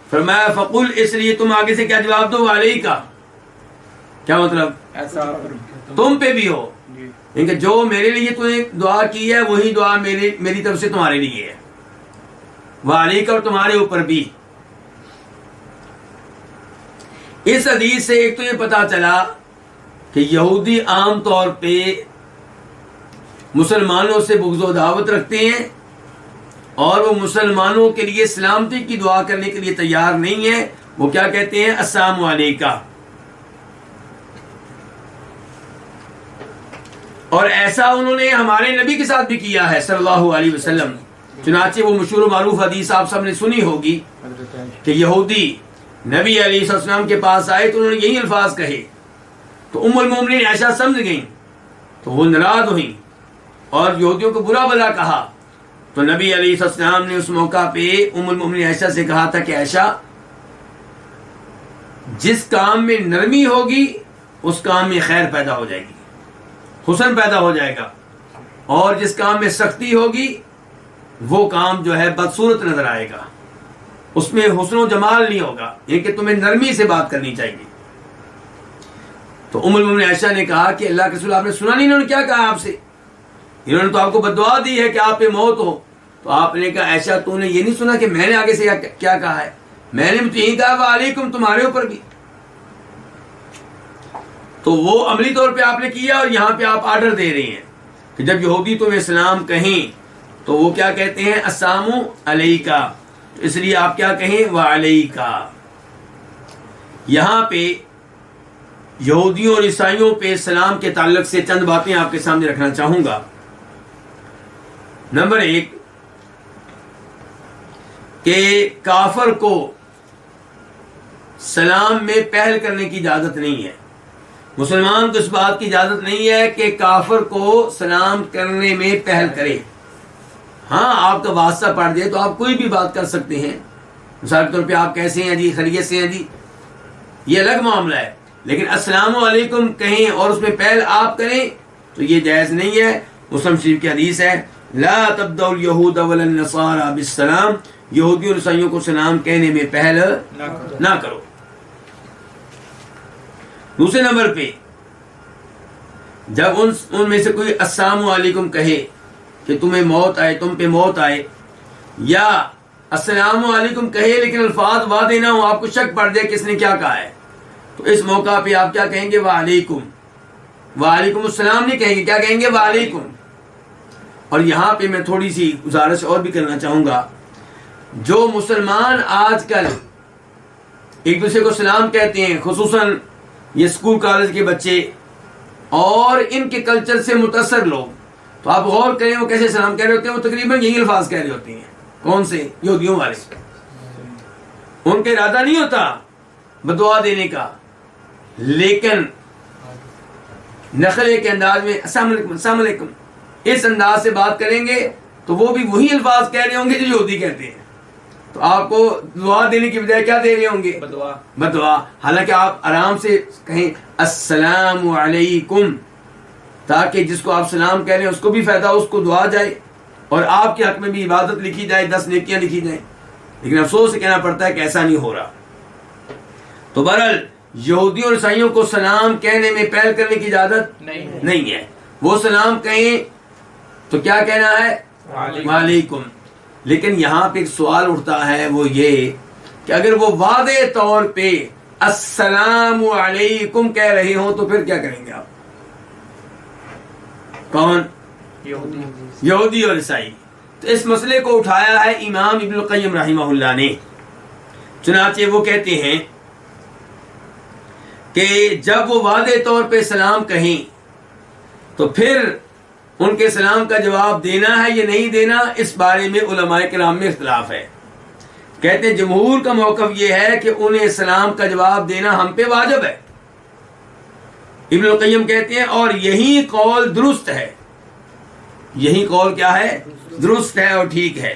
فرمایا فقل، اس لیے تم آگے سے کیا جواب دو؟ علیکا، کیا مطلب؟ تم پہ بھی ہو، یعنی کہ جو میرے لیے تو نے دعا کی ہے وہی دعا میری طرف سے تمہارے لیے ہے، وعلیکا، اور تمہارے اوپر بھی. اس حدیث سے ایک تو یہ پتا چلا کہ یہودی عام طور پہ مسلمانوں سے بغض و عداوت رکھتے ہیں اور وہ مسلمانوں کے لیے سلامتی کی دعا کرنے کے لیے تیار نہیں ہے. وہ کیا کہتے ہیں؟ السلام علیکم. اور ایسا انہوں نے ہمارے نبی کے ساتھ بھی کیا ہے صلی اللہ علیہ وسلم. چنانچہ وہ مشہور و معروف حدیث آپ سب نے سنی ہوگی کہ یہودی نبی علیہ السلام کے پاس آئے تو انہوں نے یہی الفاظ کہے، تو ام المومنین عائشہ سمجھ گئیں تو وہ ناراض ہوئیں اور یہودیوں کو برا بھلا کہا. تو نبی علیہ السلام نے اس موقع پہ ام المومنین عائشہ سے کہا تھا کہ عائشہ، جس کام میں نرمی ہوگی اس کام میں خیر پیدا ہو جائے گی، حسن پیدا ہو جائے گا، اور جس کام میں سختی ہوگی وہ کام جو ہے بدصورت نظر آئے گا، اس میں حسن و جمال نہیں ہوگا، یہ کہ تمہیں نرمی سے بات کرنی چاہیے. تو ام المومنین عائشہ نے کہا کہ اللہ کے رسول، آپ نے سنا نہیں انہوں نے کیا کہا آپ سے؟ انہوں نے تو آپ کو بددعا دی ہے کہ آپ پہ موت ہو. تو آپ نے کہا عائشہ تو نے یہ نہیں سنا کہ میں نے آگے سے کیا کہا ہے؟ میں نے تو یہی کہا وعلیکم، تمہارے اوپر بھی. تو وہ عملی طور پہ آپ نے کیا، اور یہاں پہ آپ آرڈر دے رہے ہیں کہ جب یہودی تمہیں سلام کہیں تو وہ کیا کہتے ہیں؟ السلام علیکا. اس لیے آپ کیا کہیں؟ وعلیکا. یہاں پہ یہودیوں اور عیسائیوں پہ سلام کے تعلق سے چند باتیں آپ کے سامنے رکھنا چاہوں گا. نمبر 1 کہ کافر کو سلام میں پہل کرنے کی اجازت نہیں ہے. مسلمان کو اس بات کی اجازت نہیں ہے کہ کافر کو سلام کرنے میں پہل کرے. ہاں، آپ کا واسطہ پڑھ دے تو آپ کوئی بھی بات کر سکتے ہیں. مثال کے طور پہ آپ کیسے ہیں جی، خیریت سے ہیں جی، یہ الگ معاملہ ہے، لیکن السلام علیکم کہیں اور اس میں پہل آپ کریں تو یہ جائز نہیں ہے۔ مسلم شریف کی حدیث ہے لا تبدأ اليہود ولا النصارى بالسلام، یہودیوں اور عیسائیوں کو سلام کہنے میں پہل نہ کرو۔ دوسرے نمبر پہ جب ان میں سے کوئی السلام علیکم کہے کہ تمہیں موت آئے، تم پہ موت آئے، یا السلام علیکم کہے لیکن الفاظ واضح نہ ہو، آپ کو شک پڑ جائے کس نے کیا کہا ہے، تو اس موقع پہ آپ کیا کہیں گے؟ وعلیکم، وعلیکم السلام نہیں کہیں گے، کیا کہیں گے؟ وعلیکم۔ اور یہاں پہ میں تھوڑی سی گزارش اور بھی کرنا چاہوں گا، جو مسلمان آج کل ایک دوسرے کو سلام کہتے ہیں، خصوصاً یہ اسکول کالج کے بچے اور ان کے کلچر سے متاثر لوگ، تو آپ غور کریں وہ کیسے سلام کہہ رہے ہوتے ہیں، وہ تقریباً یہی الفاظ کہہ رہے ہوتے ہیں۔ کون سے؟ یہودیوں والے۔ ان کا ارادہ نہیں ہوتا بدعا دینے کا، لیکن نخرے کے انداز میں السلام علیکم السلام علیکم اس انداز سے بات کریں گے تو وہ بھی وہی الفاظ کہہ رہے ہوں گے جو یہودی کہتے ہیں، تو آپ کو دعا دینے کی بجائے کیا دے رہے ہوں گے؟ بدعا۔ حالانکہ آپ آرام سے کہیں السلام علیکم، تاکہ جس کو آپ سلام کہہ رہے ہیں اس کو بھی فائدہ ہو، اس کو دعا جائے اور آپ کے حق میں بھی عبادت لکھی جائے، 10 نیکیاں لکھی جائیں۔ لیکن افسوس سے کہنا پڑتا ہے کہ ایسا نہیں ہو رہا۔ تو بہرحال یہودیوں اور عیسائیوں کو سلام کہنے میں پہل کرنے کی اجازت نہیں ہے۔ وہ سلام کہیں تو کیا کہنا ہے؟ وعلیکم۔ لیکن یہاں پہ ایک سوال اٹھتا ہے، وہ یہ کہ اگر وہ واضح طور پہ السلام علیکم کہہ رہے ہوں تو پھر کیا کریں گے آپ؟ کون؟ یہودی اور عیسائی۔ تو اس مسئلے کو اٹھایا ہے امام ابن القیم رحمہ اللہ نے، چنانچہ وہ کہتے ہیں کہ جب وہ واضح طور پہ سلام کہیں تو پھر ان کے سلام کا جواب دینا ہے یا نہیں دینا، اس بارے میں علماء کرام میں اختلاف ہے۔ کہتے ہیں جمہور کا موقف یہ ہے کہ انہیں سلام کا جواب دینا ہم پہ واجب ہے۔ ابن القیم کہتے ہیں اور یہی قول درست ہے، یہی قول کیا ہے؟ درست ہے اور ٹھیک ہے۔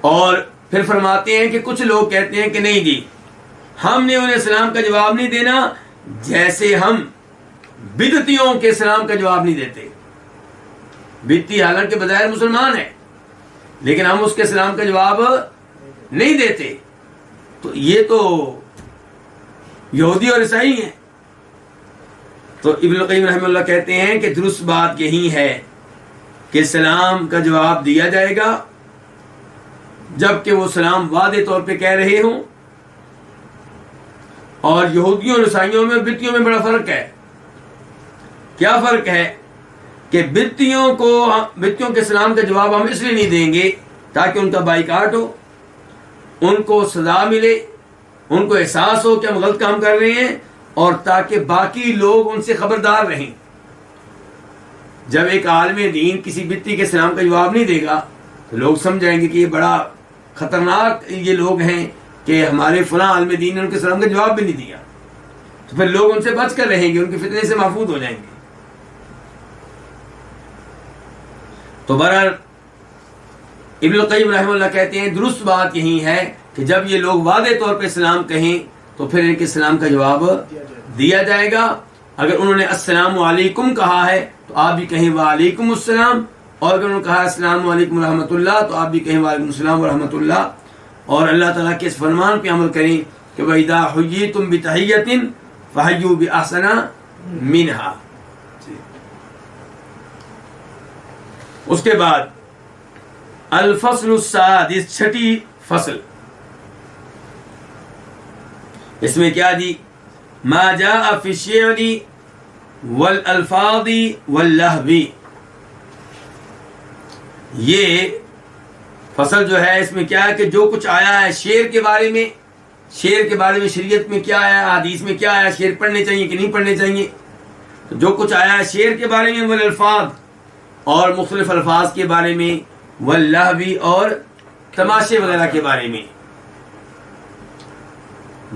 اور پھر فرماتے ہیں کہ کچھ لوگ کہتے ہیں کہ نہیں جی، ہم نے انہیں سلام کا جواب نہیں دینا، جیسے ہم بدعتیوں کے سلام کا جواب نہیں دیتے۔ بدعتی حالانکہ بظاہر مسلمان ہے لیکن ہم اس کے سلام کا جواب نہیں دیتے، تو یہ تو یہودی اور عیسائی ہیں۔ تو ابن القیم رحمہ اللہ کہتے ہیں کہ درست بات یہی ہے کہ سلام کا جواب دیا جائے گا جبکہ وہ سلام واضح طور پہ کہہ رہے ہوں۔ اور یہودیوں اور عیسائیوں میں اور بدعتیوں میں بڑا فرق ہے۔ کیا فرق ہے؟ کہ بدعتیوں کے سلام کا جواب ہم اس لیے نہیں دیں گے تاکہ ان کا بائیکاٹ ہو، ان کو سزا ملے، ان کو احساس ہو کہ ہم غلط کام کر رہے ہیں، اور تاکہ باقی لوگ ان سے خبردار رہیں۔ جب ایک عالم دین کسی بدعتی کے سلام کا جواب نہیں دے گا تو لوگ سمجھائیں گے کہ یہ بڑا خطرناک یہ لوگ ہیں کہ ہمارے فلاں عالم دین نے ان کے سلام کا جواب بھی نہیں دیا، تو پھر لوگ ان سے بچ کر رہیں گے، ان کے فتنے سے محفوظ ہو جائیں گے۔ تو بہرحال ابن القیم رحمہ اللہ کہتے ہیں درست بات یہی ہے کہ جب یہ لوگ واضح طور پہ سلام کہیں تو پھر ان کے سلام کا جواب دیا جائے گا۔ اگر انہوں نے السلام علیکم کہا ہے تو آپ بھی کہیں وعلیکم السلام، اور اگر انہوں نے کہا السلام علیکم ورحمۃ اللہ تو آپ بھی کہیں وعلیکم السلام ورحمۃ اللہ۔ اور اللہ تعالیٰ کے اس فرمان پہ عمل کریں کہ وَإِذَا حُيِّيتُم بِتَحِيَّةٍ فَحَيُّوا بِأَحْسَنَ مِنْهَا۔ اس کے بعد الفصل السادس، چھٹی فصل، اس میں کیا دی؟ ما جاء فی الشعر والالفاظ واللہو۔ یہ فصل جو ہے اس میں کیا ہے کہ جو کچھ آیا ہے شعر کے بارے میں، شعر کے بارے میں شریعت میں کیا آیا، حدیث میں کیا آیا، شعر پڑھنے چاہیے کہ نہیں پڑھنے چاہیے، تو جو کچھ آیا ہے شعر کے بارے میں، والالفاظ اور مختلف الفاظ کے بارے میں، واللہو اور تماشے وغیرہ کے بارے میں۔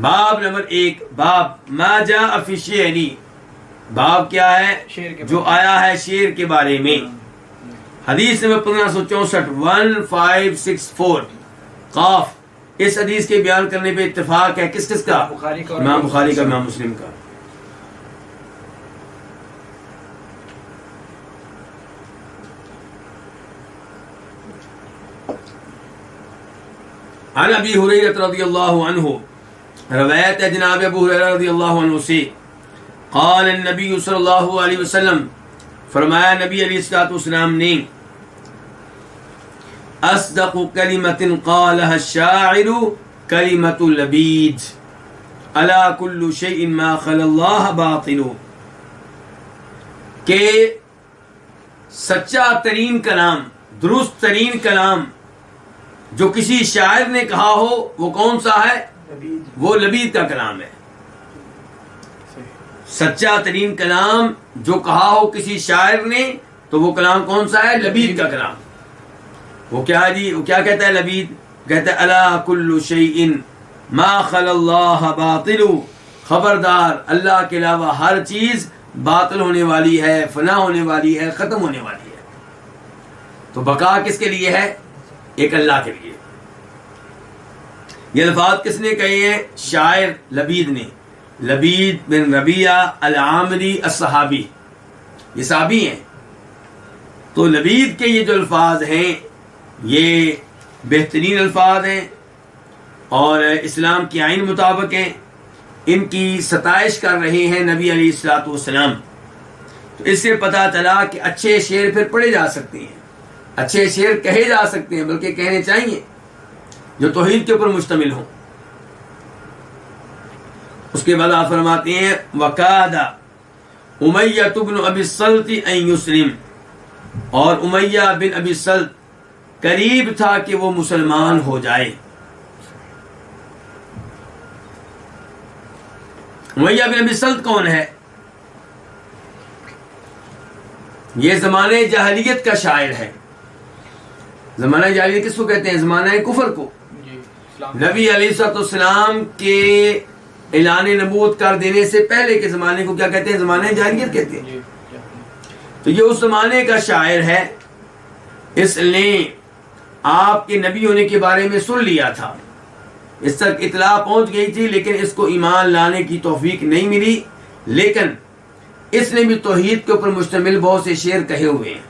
باب نمبر 1، باب ما جاء فی الشعر، باب کیا ہے؟ جو آیا ہے شعر کے بارے میں۔ حدیث نمبر 1564، 1564 قاف اس حدیث کے بیان کرنے پہ اتفاق ہے کس کس کا؟ بخاری کا اور امام بخاری کا، امام مسلم کا۔ عن ابی ہریرہ رضی اللہ عنہ، روایت ہے جناب ابو ہریرہ رضی اللہ عنہ سے، قال النبی صلی اللہ علیہ وسلم، فرمایا نبی علیہ الصلوۃ والسلام نے، اصدق کلمۃ قالها الشاعر کلمۃ لبید الا کل شیء ما خلا اللہ باطل، کہ سچا ترین کلام، درست ترین کلام جو کسی شاعر نے کہا ہو وہ کون سا ہے؟ وہ لبید کا کلام ہے۔ سچا ترین کلام جو کہا ہو کسی شاعر نے تو وہ کلام کون سا ہے؟ لبید کا کلام۔ وہ کیا جی، وہ کیا کہتا ہے لبید؟ کہتا ہے الا کل شیء ما خلا اللہ باطل، خبردار اللہ کے علاوہ ہر چیز باطل ہونے والی ہے، فنا ہونے والی ہے، ختم ہونے والی ہے۔ تو بقا کس کے لیے ہے؟ ایک اللہ کے لیے۔ یہ الفاظ کس نے کہے ہیں؟ شاعر لبید نے، لبید بن ربیعہ العامری الصحابی، یہ صحابی ہیں۔ تو لبید کے یہ جو الفاظ ہیں یہ بہترین الفاظ ہیں اور اسلام کی آئین مطابق ہیں، ان کی ستائش کر رہے ہیں نبی علیہ الصلوۃ والسلام۔ تو اس سے پتہ چلا کہ اچھے شعر پھر پڑھے جا سکتے ہیں، اچھے شعر کہے جا سکتے ہیں، بلکہ کہنے چاہیے جو توحید کے اوپر مشتمل ہوں۔ اس کے بعد آپ فرماتے ہیں وَقَادَ امیہ بن ابی الصلت ان یسلم، اور امیہ بن ابی الصلت قریب تھا کہ وہ مسلمان ہو جائے۔ امیہ بن ابی الصلت کون ہے؟ یہ زمانے جاہلیت کا شاعر ہے۔ زمانہ جاہلیت کس کو کہتے ہیں؟ زمانہ کفر کو۔ جی، اسلام نبی علیہ الصلوۃ والسلام کے اعلان نبوت کر دینے سے پہلے کے زمانے کو کیا کہتے ہیں؟ زمانہ جاہلیت کہتے ہیں۔ جی، تو یہ اس زمانے کا شاعر ہے، اس نے آپ کے نبی ہونے کے بارے میں سن لیا تھا، اس تک اطلاع پہنچ گئی تھی، لیکن اس کو ایمان لانے کی توفیق نہیں ملی، لیکن اس نے بھی توحید کے اوپر مشتمل بہت سے شعر کہے ہوئے ہیں،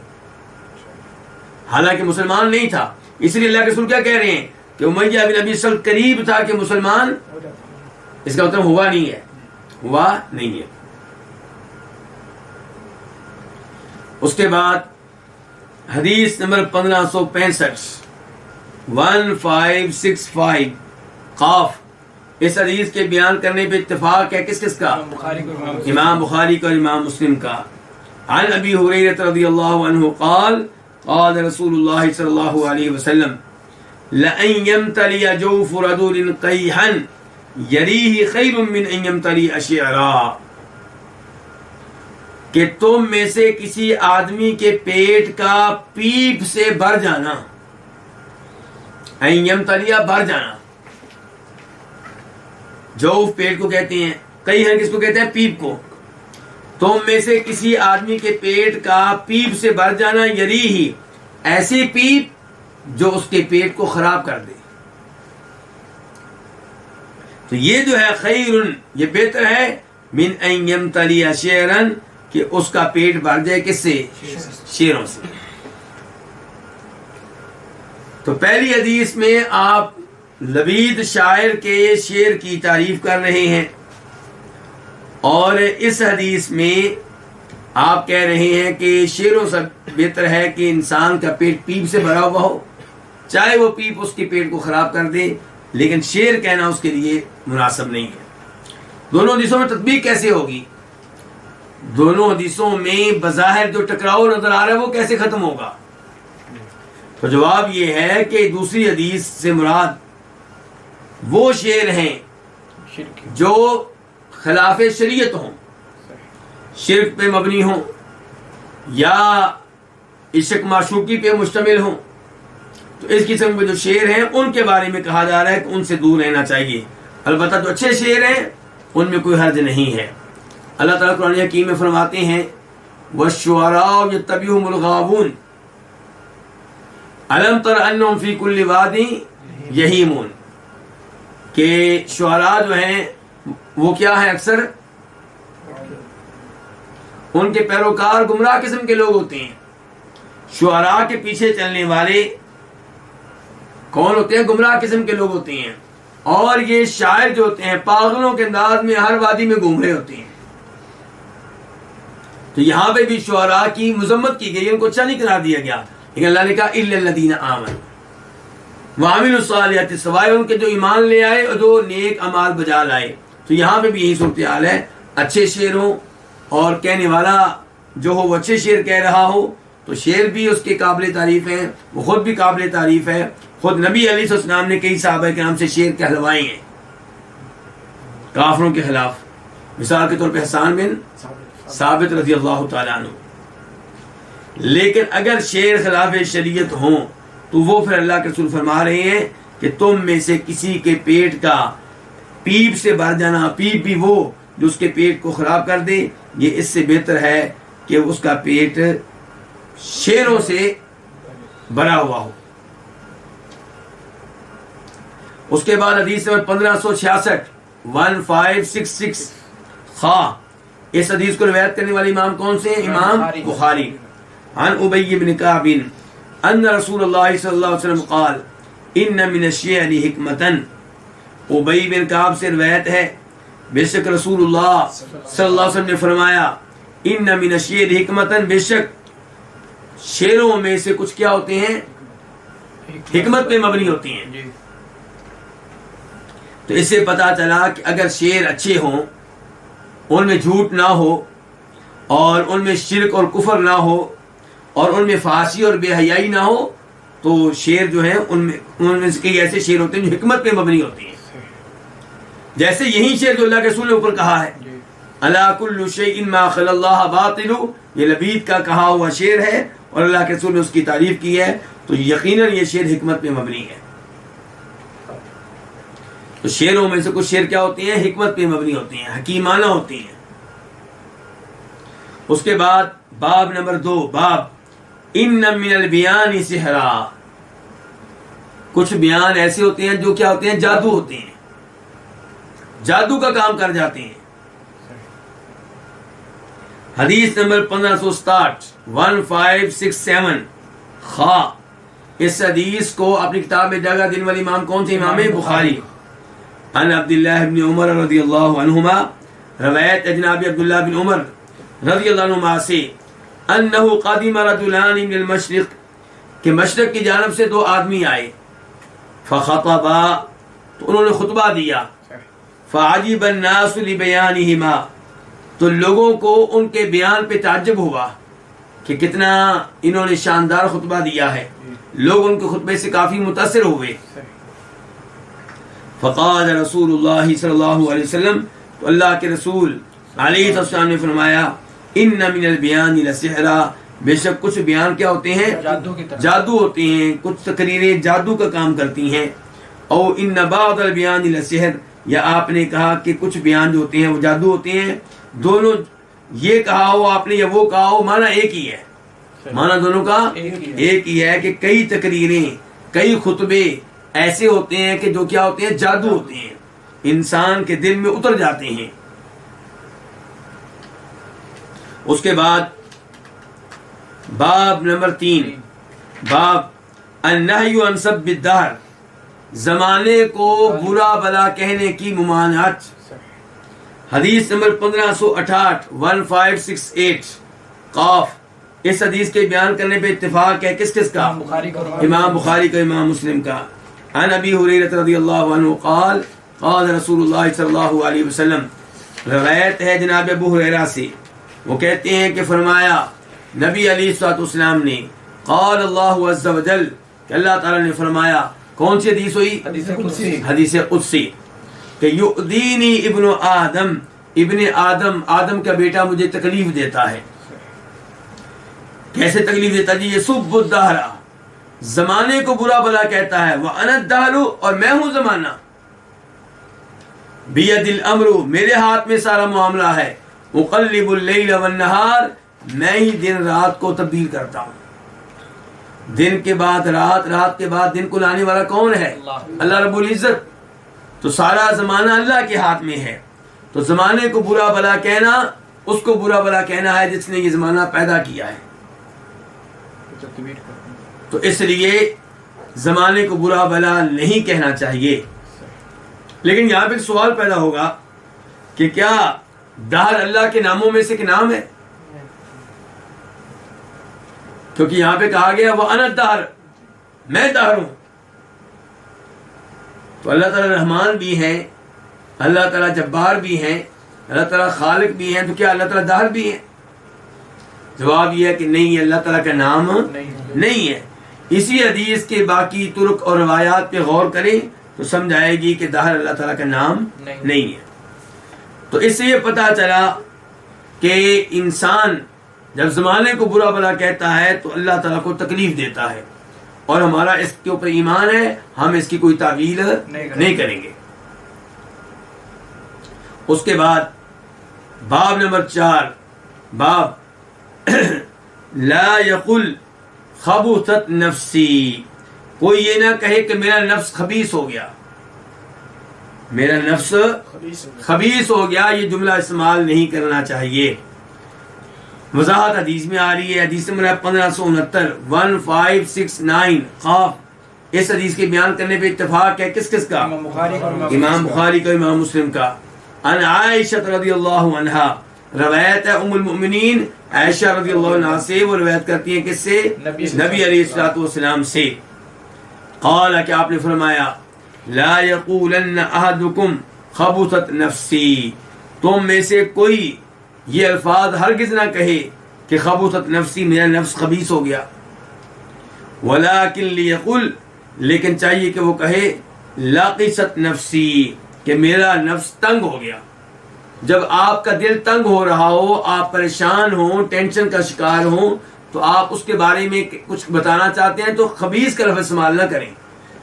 حالانکہ مسلمان نہیں تھا۔ اس لیے اللہ کے رسول کیا کہہ رہے ہیں کہ امیہ بن ابی الصلت قریب تھا کہ مسلمان، اس کا مطلب ہوا نہیں ہے، ہوا نہیں ہے۔ اس کے بعد حدیث نمبر 1565 1565 قاف، اس حدیث کے بیان کرنے پہ اتفاق ہے کس کس کا؟ بخاری کو امام بخاری کا اور امام مسلم کا۔ عن ابی ہریرہ رضی اللہ عنہ قال قال رسول اللہ صلی اللہ علیہ وسلم لَأَن يَمْتَلِيَ جَوْفُ رَجُلٍ قَيْحًا يَرِيهِ خَيْرٌ مِّنْ أَن يَمْتَلِيَ شِعْرًا، کہ تم میں سے کسی آدمی کے پیٹ کا پیپ سے بھر جانا، ان یمتلیہ بھر جانا، جوف پیٹ کو کہتے ہیں، کئی ہیں کس کو کہتے ہیں؟ پیپ کو۔ تم میں سے کسی آدمی کے پیٹ کا پیپ سے بھر جانا، یری ہی ایسی پیپ جو اس کے پیٹ کو خراب کر دے۔ تو یہ جو ہے خیرن، یہ بہتر ہے، من ان یمتلی شعرن، کہ اس کا پیٹ بھر جائے کس سے؟ شعروں سے۔ تو پہلی حدیث میں آپ لبید شاعر کے شعر کی تعریف کر رہے ہیں، اور اس حدیث میں آپ کہہ رہے ہیں کہ شعروں سے بہتر ہے کہ انسان کا پیٹ پیپ سے بھرا ہوا ہو، چاہے وہ پیپ اس کے پیٹ کو خراب کر دے، لیکن شعر کہنا اس کے لیے مناسب نہیں ہے۔ دونوں حدیثوں میں تطبیق کیسے ہوگی؟ دونوں حدیثوں میں بظاہر جو ٹکراؤ نظر آ رہا ہے وہ کیسے ختم ہوگا؟ تو جواب یہ ہے کہ دوسری حدیث سے مراد وہ شعر ہیں شرک جو خلاف شریعت ہوں، شرک پہ مبنی ہوں، یا عشق معشوقی پہ مشتمل ہوں۔ تو اس قسم کے جو شعر ہیں ان کے بارے میں کہا جا رہا ہے کہ ان سے دور رہنا چاہیے۔ البتہ جو اچھے شعر ہیں ان میں کوئی حرج نہیں ہے۔ اللہ تعالیٰ قرآن حکیم میں فرماتے ہیں وَالشُّعَرَاءُ يَتَّبِعُهُمُ الْغَاوُونَ أَلَمْ تَرَ أَنَّهُمْ فِي كُلِّ وَادٍ يَهِيمُونَ، کہ شعراء جو ہیں وہ کیا ہیں، اکثر ان کے پیروکار گمراہ قسم کے لوگ ہوتے ہیں. شعراء کے پیچھے چلنے والے کون ہوتے ہیں؟ گمراہ قسم کے لوگ ہوتے ہیں. اور یہ شاعر جو ہوتے ہیں پاگلوں کے انداز میں ہر وادی میں گھوم رہے ہوتے ہیں. تو یہاں پہ بھی شعراء کی مذمت کی گئی، ان کو اچھا نہیں قرار دیا گیا، لیکن اللہ نے کہا الا الذین آمنوا وعملوا الصالحات، سوائے ان کے جو ایمان لے آئے اور جو نیک اعمال بجا لائے. تو یہاں پہ بھی یہی صورتحال ہے، اچھے شعر ہوں اور کہنے والا جو ہو وہ اچھے شعر کہہ رہا ہو تو شعر بھی اس کے قابل تعریف ہیں، وہ خود بھی قابل تعریف ہے. خود نبی علیہ السلام نے کئی صحابہ کرام سے شعر کہلوائے ہیں کافروں کے خلاف. مثال کے طور پہ حسان بن ثابت رضی اللہ تعالیٰ عنہ. لیکن اگر شعر خلاف شریعت ہوں تو وہ پھر اللہ کے رسول فرما رہے ہیں کہ تم میں سے کسی کے پیٹ کا پیپ سے بھر جانا، پیپ بھی وہ جو اس کے پیٹ کو خراب کر دے، یہ اس سے بہتر ہے کہ اس کا پیٹ شعروں سے بھرا ہوا ہو. اس کے بعد حدیث نمبر 1566 1566 خواہ. اس حدیث کو روایت کرنے والے امام کون سے ہیں؟ امام بخاری. عن ابی بن کعب ان رسول اللہ صلی اللہ علیہ وسلم قال ان من الشعر حکمتا. ابی بن کعب سے روایت ہے بے شک رسول اللہ صلی اللہ علیہ وسلم نے فرمایا ان من الشعر حکمتا، بے شک شعروں میں سے کچھ کیا ہوتے ہیں؟ حکمت پہ مبنی ہوتی ہیں. تو اس سے پتا چلا کہ اگر شعر اچھے ہوں، ان میں جھوٹ نہ ہو اور ان میں شرک اور کفر نہ ہو اور ان میں فحاشی اور بے حیائی نہ ہو، تو شعر جو ہیں ان میں کئی ایسے شعر ہوتے ہیں جو حکمت پہ مبنی ہوتے ہیں. جیسے یہی شعر جو اللہ کے رسول نے اوپر کہا ہے الا کل شیء ما خلا اللہ باطل، یہ لبید کا کہا ہوا شعر ہے اور اللہ کے رسول نے اس کی تعریف کی ہے، تو یقیناً یہ شعر حکمت پہ مبنی ہے. تو شعروں میں سے کچھ شعر کیا ہوتے ہیں؟ حکمت پہ مبنی ہوتے ہیں، حکیمانہ ہوتے ہیں. اس کے بعد باب نمبر 2، باب ان من البیان سحرا. کچھ بیان ایسے ہوتے ہیں جو کیا ہوتے ہیں؟ جادو ہوتے ہیں، جادو کا کام کر جاتے ہیں. حدیث نمبر 1567 1567 خواہ. اس حدیث کو اپنی کتاب میں جگہ دینے والے امام کون سے؟ امام بخاری. عن عبداللہ بن عمر رضی اللہ عنہما، روایت جناب عبداللہ بن عمر رضی اللہ عنہما سے انہو قدم رجلان من المشرق، کہ مشرق کی جانب سے دو آدمی آئے. فخطبا، تو انہوں نے خطبہ دیا. فعجب الناس لبیانہما، تو لوگوں کو ان کے بیان پہ تعجب ہوا کہ کتنا انہوں نے شاندار خطبہ دیا ہے. لوگ ان کے خطبے سے کافی متاثر ہوئے. فقال رسول اللہ صلی اللہ علیہ وسلم، تو اللہ کے رسول علیہ السلام نے فرمایا ان من البیان لسحرا، بے شک کچھ بیان کیا ہوتے ہیں؟ جادو ہوتے ہیں. کچھ تقریریں جادو کا کام کرتی ہیں. او ان بعض البیان لسحر، یا آپ نے کہا کہ کچھ بیان جو ہوتے ہیں وہ جادو ہوتے ہیں. دونوں یہ کہا ہو آپ نے یا وہ کہا ہو، معنی ایک ہی ہے. معنی دونوں کا ایک ہی ہے کہ کئی تقریریں، کئی خطبے ایسے ہوتے ہیں کہ جو کیا ہوتے ہیں؟ جادو ہوتے ہیں، انسان کے دل میں اتر جاتے ہیں. اس کے بعد باب نمبر 3، باب النہی عن سب الدہر، زمانے کو برا بلا کہنے کی ممانعت. حدیث نمبر 1568 1568 قاف. اس حدیث کے بیان کرنے پہ اتفاق ہے کس کس کا؟ امام بخاری کا، امام مسلم کا. عن ابی ہریرہ رضی اللہ عنہ قال قال رسول اللہ صلی اللہ علیہ وسلم، روایت ہے جناب ابو ہریرہ سے، وہ کہتے ہیں کہ فرمایا نبی علیہ الصلوۃ والسلام نے قال اللہ عز وجل، کہ اللہ تعالیٰ نے فرمایا. کون سی حدیث ہوئی؟ حدیث قدسی، کہ یؤذینی ابن آدم، ابن آدم، آدم کا بیٹا مجھے تکلیف دیتا ہے. کیسے تکلیف دیتا جی؟ یسب الدہر، زمانے کو برا بلا کہتا ہے. وانا الدہر، اور میں ہوں زمانہ. بید الامر، میرے ہاتھ میں سارا معاملہ ہے. مقلب اللیل والنہار، میں ہی دن رات کو تبدیل کرتا ہوں. دن کے بعد رات، رات کے بعد دن کو لانے والا کون ہے؟ اللہ رب العزت. تو سارا زمانہ اللہ کے ہاتھ میں ہے، تو زمانے کو برا بھلا کہنا اس کو برا بھلا کہنا ہے جس نے یہ زمانہ پیدا کیا ہے. تو اس لیے زمانے کو برا بھلا نہیں کہنا چاہیے. لیکن یہاں پہ ایک سوال پیدا ہوگا کہ کیا دہر اللہ کے ناموں میں سے ایک نام ہے؟ کیونکہ یہاں پہ کہا گیا وہ انا الدہر، میں دہر ہوں. تو اللہ تعالیٰ رحمان بھی ہیں، اللہ تعالیٰ جبار بھی ہیں، اللہ تعالیٰ خالق بھی ہیں، تو کیا اللہ تعالیٰ دہر بھی ہیں؟ جواب یہ ہے کہ نہیں، اللہ تعالیٰ کا نام نہیں ہے. اسی حدیث کے باقی طرق اور روایات پہ غور کریں تو سمجھ آئے گی کہ دہر اللہ تعالیٰ کا نام نہیں ہے. تو اس سے یہ پتہ چلا کہ انسان جب زمانے کو برا بھلا کہتا ہے تو اللہ تعالیٰ کو تکلیف دیتا ہے، اور ہمارا اس کے اوپر ایمان ہے، ہم اس کی کوئی تعویل نہیں کریں گے. اس کے بعد باب نمبر 4، باب لا یقل خبثت نفسی، کوئی یہ نہ کہے کہ میرا نفس خبیث ہو گیا، میرا نفس خبیث ہو گیا، یہ جملہ استعمال نہیں کرنا چاہیے. وضاحت حدیث میں آ رہی ہے، حدیث نمبر 1569 1569 قاف. اس حدیث کے بیان کرنے پہ اتفاق ہے کس کس کا؟ امام بخاری کا، امام مسلم کا. ان عائشہ رضی اللہ عنہا، روایت ہے ام المؤمنین عائشہ رضی اللہ عنہا سے، وہ روایت کرتی ہیں کس سے؟ نبی علیہ الصلوۃ والسلام سے. قال، کہ آپ نے فرمایا لا یقولن احدکم خبثت نفسی، تم میں سے کوئی یہ الفاظ ہرگز نہ کہے کہ خبثت نفسی، میرا نفس خبیث ہو گیا. ولکن لیقل، لیکن چاہیے کہ وہ کہے لاقست نفسی، کہ میرا نفس تنگ ہو گیا. جب آپ کا دل تنگ ہو رہا ہو، آپ پریشان ہوں، ٹینشن کا شکار ہوں، تو آپ اس کے بارے میں کچھ بتانا چاہتے ہیں تو خبیث کا لفظ استعمال نہ کریں.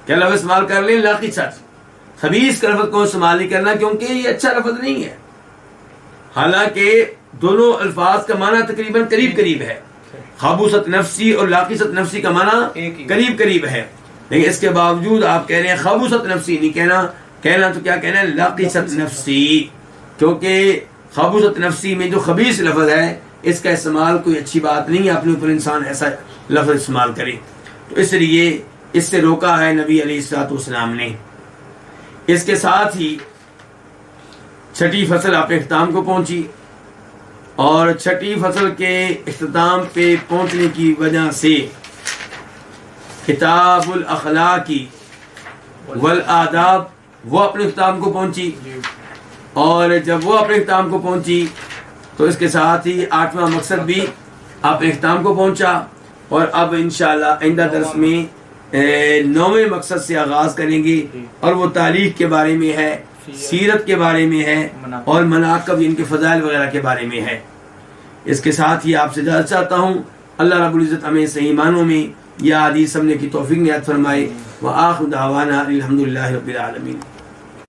کیا لفظ استعمال کر لیں؟ لاقست. خبیث کا لفظ کو استعمال نہیں کرنا، کیونکہ یہ اچھا لفظ نہیں ہے. حالانکہ دونوں الفاظ کا معنی تقریباً قریب ہے. خبثت نفسی اور لاقست نفسی کا معنی قریب ہے، لیکن اس کے باوجود آپ کہہ رہے ہیں خبثت نفسی نہیں کہنا تو کیا کہنا ہے؟ لاقست نفسی. کیونکہ خبثت نفسی میں جو خبیث لفظ ہے اس کا استعمال کوئی اچھی بات نہیں ہے، اپنے اوپر انسان ایسا لفظ استعمال کرے. تو اس لیے اس سے روکا ہے نبی علیہ الصلوۃ والسلام نے. اس کے ساتھ ہی چھٹی فصل اپنے اختتام کو پہنچی، اور چھٹی فصل کے اختتام پہ پہنچنے کی وجہ سے کتاب الاخلاق والآداب وہ اپنے اختتام کو پہنچی. اور جب وہ اپنے اختتام کو پہنچی تو اس کے ساتھ ہی 8واں مقصد بھی اپنے اختتام کو پہنچا. اور اب انشاءاللہ آئندہ درس میں 9ویں مقصد سے آغاز کریں گے، اور وہ تاریخ کے بارے میں ہے، سیرت کے بارے میں ہے، اور مناقب ان کے فضائل وغیرہ کے بارے میں ہے. اس کے ساتھ ہی آپ سے اجازت چاہتا ہوں. اللہ رب العزت ہمیں صحیح معنوں میں یہ حدیث سمجھنے کی توفیق عنایت فرمائے. وآخر دعوانا الحمدللہ رب العالمین.